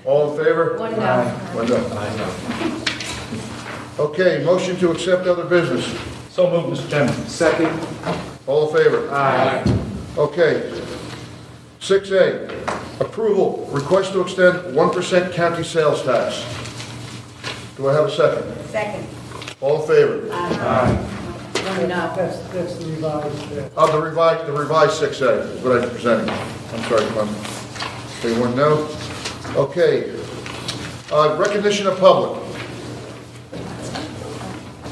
All in favor? One no. One no. Okay, motion to accept other business. So moved, Mr. Chairman. Second. All in favor? Aye. Okay. 6A, approval, request to extend 1% county sales tax. Do I have a second? Second. All in favor? Aye. No. That's the revised. The revised 6A is what I'm presenting. I'm sorry, say one no. Okay. Recognition of public.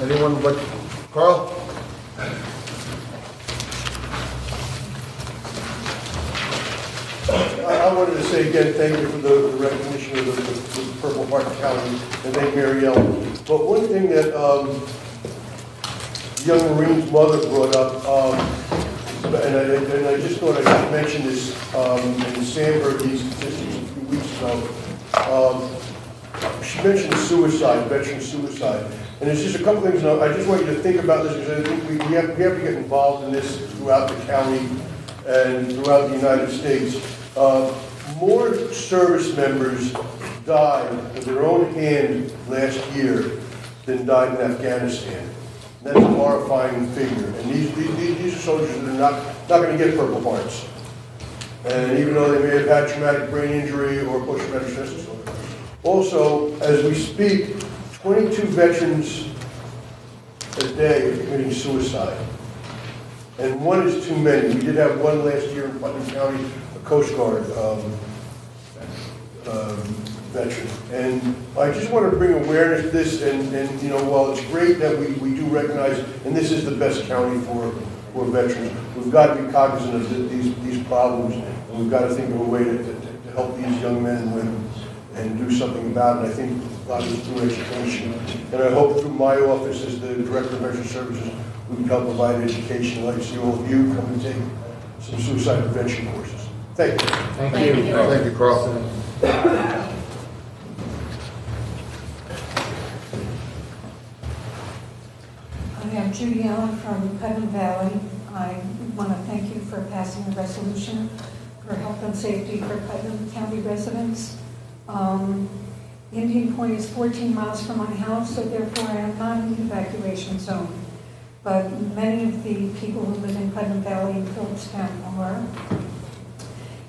Anyone like Carl? I wanted to say again, thank you for the recognition of the Purple Heart Challenge, and thank Mary Ellen. But one thing that young Marine's mother brought up, and I just thought I should mention this in Sandburg, these statistics a few weeks ago. She mentioned suicide, veteran suicide. And there's just a couple things I just want you to think about this, because I think we have to get involved in this throughout the county and throughout the United States. More service members died with their own hand last year than died in Afghanistan. That's a horrifying figure. And these are soldiers that are not going to get Purple Hearts. And even though they may have had traumatic brain injury or post-traumatic stress disorder. Also, as we speak, 22 veterans a day are committing suicide. And one is too many. We did have one last year in Putnam County, a Coast Guard veteran. And I just want to bring awareness to this, and you know, while it's great that we do recognize, and this is the best county for veterans, we've got to be cognizant of these problems, and we've got to think of a way to help these young men and women and do something about it. I think a lot of it's through education. And I hope through my office as the Director of Veteran Services, we can help provide education. I'd like to see all of you come and take some suicide prevention courses. Thank you. Thank you. Thank you, Carl. I'm Judy Allen from Putnam Valley. I want to thank you for passing a resolution for health and safety for Putnam County residents. Indian Point is 14 miles from my house, so therefore I am not in the evacuation zone. But many of the people who live in Putnam Valley and Phillipstown are.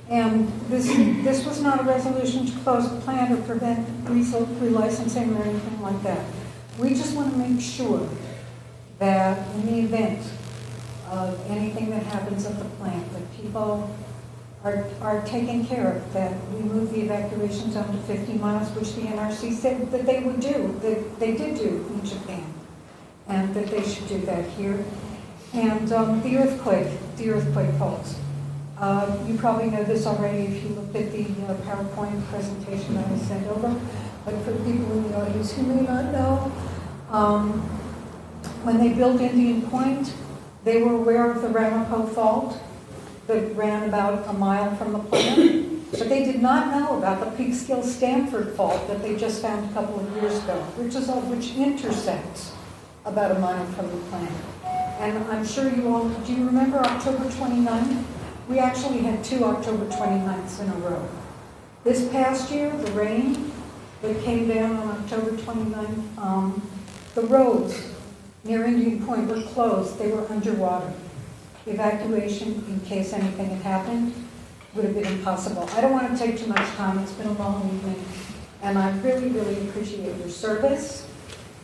And this was not a resolution to close the plant or prevent relicensing or anything like that. We just want to make sure that in the event of anything that happens at the plant, that people are taken care of, that we move the evacuation zone to 50 miles, which the NRC said that they would do, that they did do in Japan, and that they should do that here. And the earthquake faults. You probably know this already if you looked at the PowerPoint presentation that I sent over, but for people in the audience who may not know, when they built Indian Point, they were aware of the Ramapo fault that ran about a mile from the plant, but they did not know about the Peekskill-Stanford fault that they just found a couple of years ago, which intersects about a mile from the plant. And I'm sure you all, do you remember October 29th? We actually had 2 October 29ths in a row. This past year, the rain that came down on October 29th, the roads near Indian Point were closed. They were underwater. Evacuation, in case anything had happened, would have been impossible. I don't want to take too much time. It's been a long evening. And I really, really appreciate your service.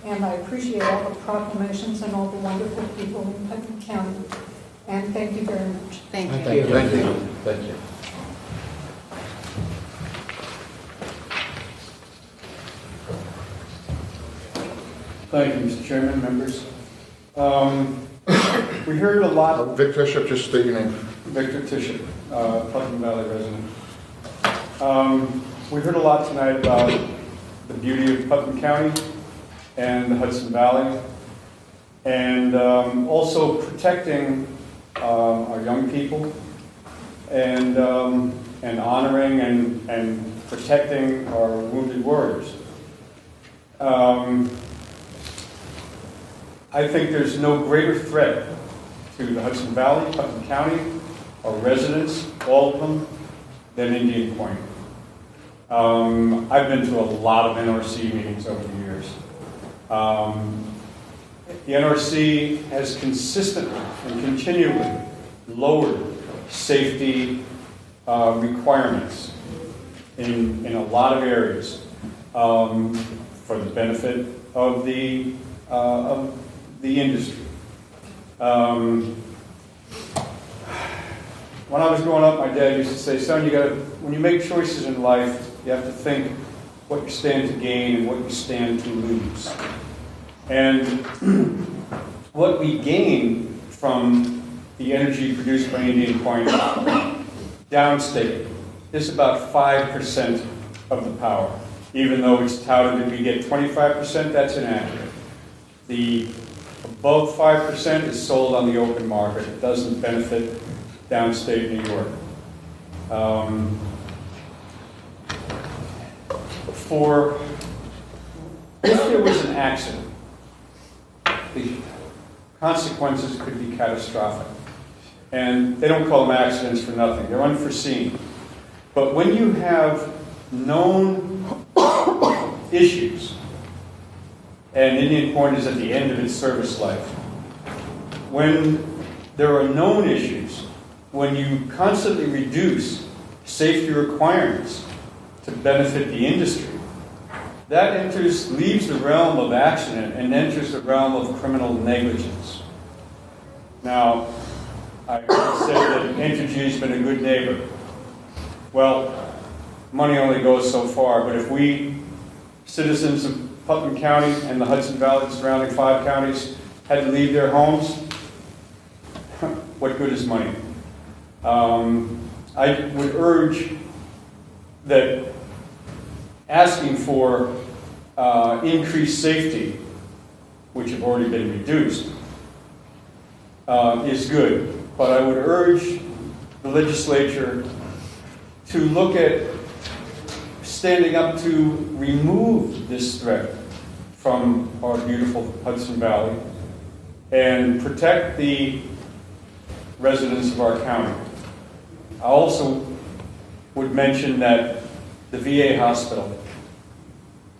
And I appreciate all the proclamations and all the wonderful people in Putnam County. And thank you very much. Thank you. Thank you. Thank you. Thank you. Thank you, Mr. Chairman, members. We heard a lot. Victor Bishop, just state your name. Victor Bishop, Putnam Valley resident. We heard a lot tonight about the beauty of Putnam County and the Hudson Valley, and also protecting our young people and honoring and protecting our wounded warriors. I think there's no greater threat to the Hudson Valley, Putnam County, our residents, all of them, than Indian Point. I've been to a lot of NRC meetings over the years. The NRC has consistently and continually lowered safety requirements in a lot of areas for the benefit of the industry. When I was growing up, my dad used to say, "Son, when you make choices in life, you have to think what you stand to gain and what you stand to lose." And what we gain from the energy produced by Indian Point downstate is about 5% of the power. Even though it's touted that we get 25%, that's inaccurate. The above 5% is sold on the open market. It doesn't benefit downstate New York. if there was an accident, the consequences could be catastrophic. And they don't call them accidents for nothing. They're unforeseen. But when you have known issues, and Indian Point is at the end of its service life, when there are known issues, when you constantly reduce safety requirements to benefit the industry, that leaves the realm of accident and enters the realm of criminal negligence. Now, I said that Entergy has been a good neighbor. Well, money only goes so far, but if we, citizens of Putnam County and the Hudson Valley and surrounding 5 counties, had to leave their homes, what good is money? I would urge that asking for increased safety, which have already been reduced, is good. But I would urge the legislature to look at standing up to remove this threat from our beautiful Hudson Valley and protect the residents of our county. I also would mention that the VA hospital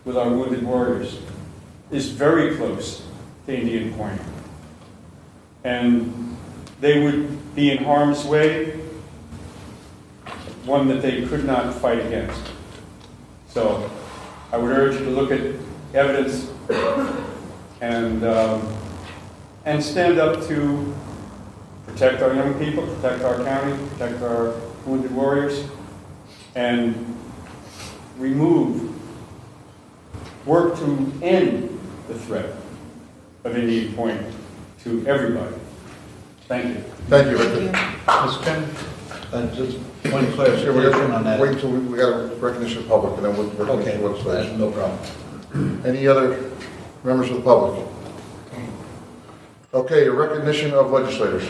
with our wounded warriors is very close to Indian Point. And they would be in harm's way, one that they could not fight against. So I would urge you to look at evidence and stand up to protect our young people, protect our county, protect our wounded warriors, and work to end the threat of Indian Point to everybody. Thank you. Thank you, Richard. Mr. Chairman, just one clarification on that. Wait until we got a recognition of the public, and then we'll recognition of legislation. No problem. Any other members of the public? Okay, a recognition of legislators.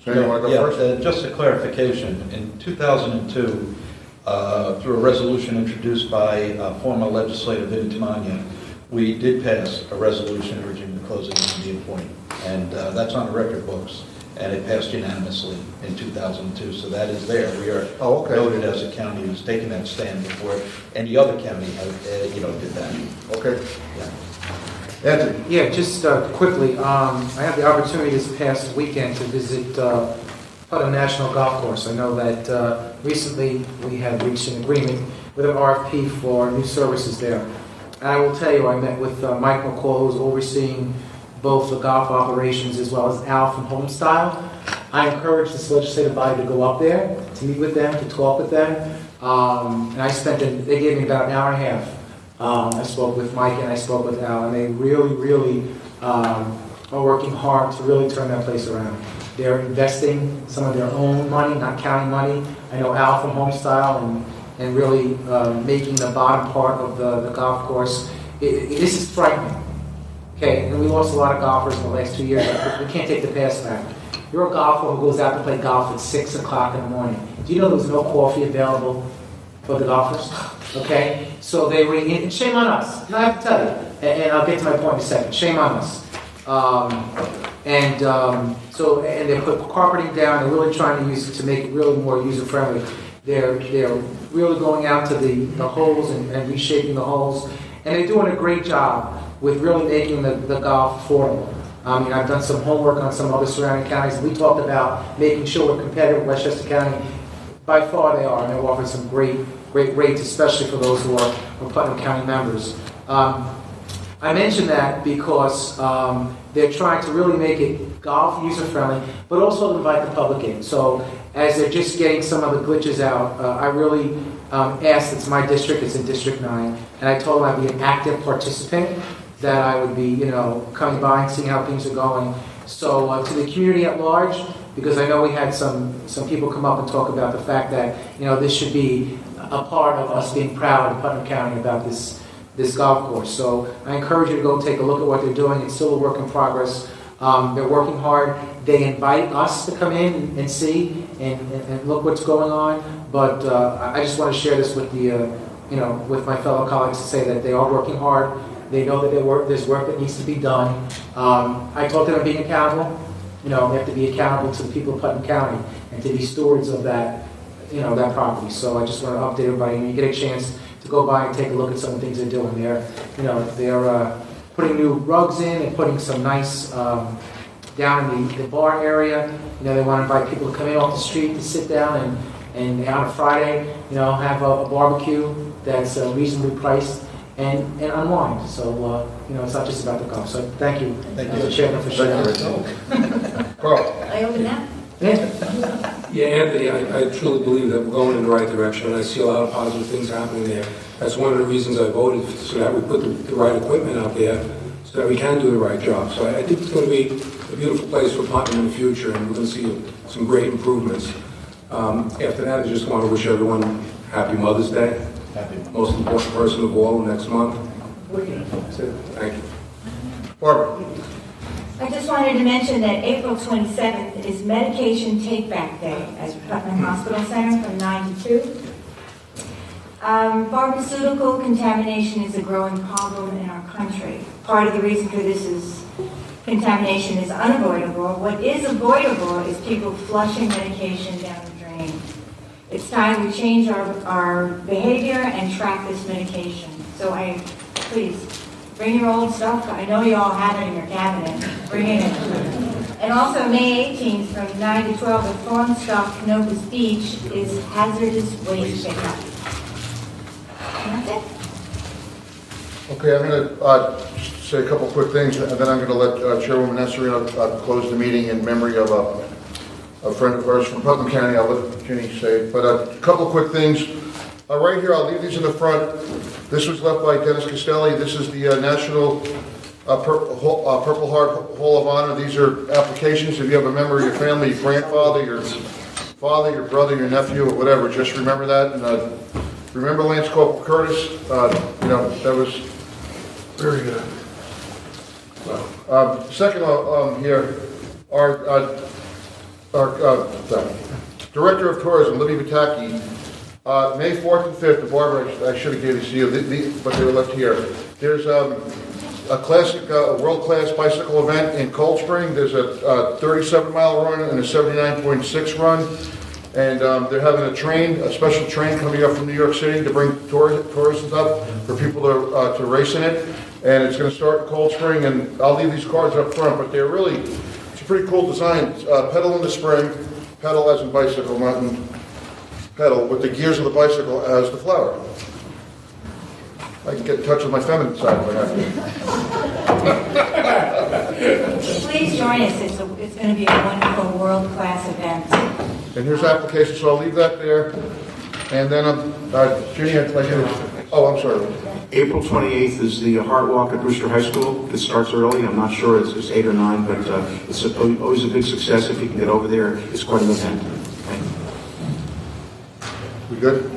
So anyone want to go first? Just a clarification. In 2002, through a resolution introduced by former legislator Vinnie Tamagna, we did pass a resolution urging the closing of Indian Point. And that's on the record books. And it passed unanimously in 2002. So that is there. We are noted as a county who's taken that stand before any other county did that. Okay. Yeah. Anthony. Yeah, just quickly, I had the opportunity this past weekend to visit Putnam National Golf Course. I know that recently we have reached an agreement with an RFP for new services there. And I will tell you, I met with Mike McCall, who's overseeing both the golf operations as well as Al from Homestyle. I encourage this legislative body to go up there, to meet with them, to talk with them. And they gave me about an hour and a half. I spoke with Mike and I spoke with Al, and they really are working hard to really turn that place around. They're investing some of their own money, not county money. I know Al from Homestyle and really making the bottom part of the golf course. This is frightening. Okay, and we lost a lot of golfers in the last 2 years. We can't take the past back. You're a golfer who goes out to play golf at 6 o'clock in the morning. Do you know there's no coffee available for the golfers? Okay, so and shame on us. And I have to tell you, and I'll get to my point in a second. Shame on us. And they put carpeting down. They're really trying to use it to make it really more user friendly. They're really going out to the holes and reshaping the holes, and they're doing a great job with really making the golf affordable. I've done some homework on some other surrounding counties. We talked about making sure we're competitive with Westchester County. By far they are, and they're offering some great rates, especially for those who are Putnam County members. I mention that because they're trying to really make it golf user-friendly, but also invite the public in. So as they're just getting some of the glitches out, I really asked, it's my district, it's in District 9, and I told them I'd be an active participant, that I would be, coming by and seeing how things are going. So to the community at large, because I know we had some people come up and talk about the fact that, this should be a part of us being proud of Putnam County about this golf course. So I encourage you to go take a look at what they're doing. It's still a work in progress. They're working hard. They invite us to come in and see and look what's going on. But I just want to share this with the with my fellow colleagues to say that they are working hard. They know that there's work that needs to be done. I talked about being accountable. We have to be accountable to the people of Putnam County and to be stewards of that, that property. So I just want to update everybody. When you get a chance to go by and take a look at some of the things they're doing, they're putting new rugs in and putting some nice down in the bar area. They want to invite people to come in off the street to sit down and on a Friday, have a barbecue that's reasonably priced and unwind. So, it's not just about the golf. So thank you. Mr. Chairman, for sharing. Carl. I open that? Yeah, Anthony, I truly believe that we're going in the right direction, and I see a lot of positive things happening there. That's one of the reasons I voted, so that we put the right equipment out there, so that we can do the right job. So I think it's going to be a beautiful place for Putnam in the future, and we're going to see some great improvements. After that, I just want to wish everyone happy Mother's Day. Most important person of all next month. Thank you. Barbara. I just wanted to mention that April 27th is Medication Take-Back Day at Putnam Hospital Center from 9 to 2. Pharmaceutical contamination is a growing problem in our country. Part of the reason for this is contamination is unavoidable. What is avoidable is people flushing medication down the drain. It's time we change our behavior and track this medication. So please, bring your old stuff. I know you all have it in your cabinet. Bring it in. And also, May 18th from 9 to 12 at Farm Stop, Canogas Beach is hazardous waste pickup. And that's it. Okay, I'm going to say a couple quick things, and then I'm going to let Chairwoman Esserino close the meeting in memory of a friend of ours from Putnam County. I'll let Ginny say it. But a couple quick things. Right here, I'll leave these in the front. This was left by Dennis Castelli. This is the National Purple Heart Hall of Honor. These are applications. If you have a member of your family, your grandfather, your father, your brother, your nephew, or whatever, just remember that. And remember Lance Corporal Curtis. That was very good. Second here, our Director of Tourism, Libby Bataki, May 4th and 5th, the Barbara, I should have gave these to you, but they were left here. There's a classic, world-class bicycle event in Cold Spring. There's a 37-mile run and a 79.6 run. And they're having a special train coming up from New York City to bring tourists up for people to race in it. And it's going to start in Cold Spring, and I'll leave these cards up front, but it's a pretty cool design. Pedal in the spring, pedal as in bicycle, not in pedal, with the gears of the bicycle as the flower. I can get in touch with my feminine side if I have to. Please join us. It's going to be a wonderful world-class event. And here's application, so I'll leave that there. And then, Ginny, I'd like you to... Oh, I'm sorry. April 28th is the Heart Walk at Brewster High School. It starts early. I'm not sure it's 8 or 9, but it's always a big success if you can get over there. It's quite an event. We good?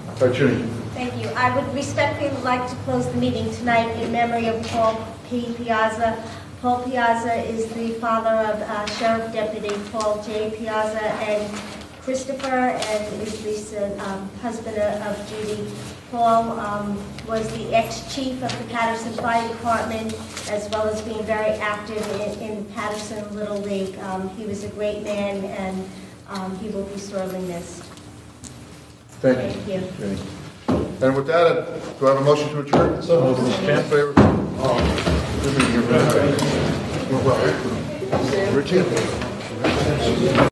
All right, Ginny. Thank you. I would respectfully like to close the meeting tonight in memory of Paul P. Piazza. Paul Piazza is the father of Sheriff Deputy Paul J. Piazza and Christopher, and is the husband of Judy. Paul was the ex-chief of the Patterson Fire Department, as well as being very active in Patterson Little League. He was a great man, and he will be sorely missed. Thank you. And with that, do I have a motion to adjourn? So moved, Mr. Chairman. Favor? Good meeting you. Richie?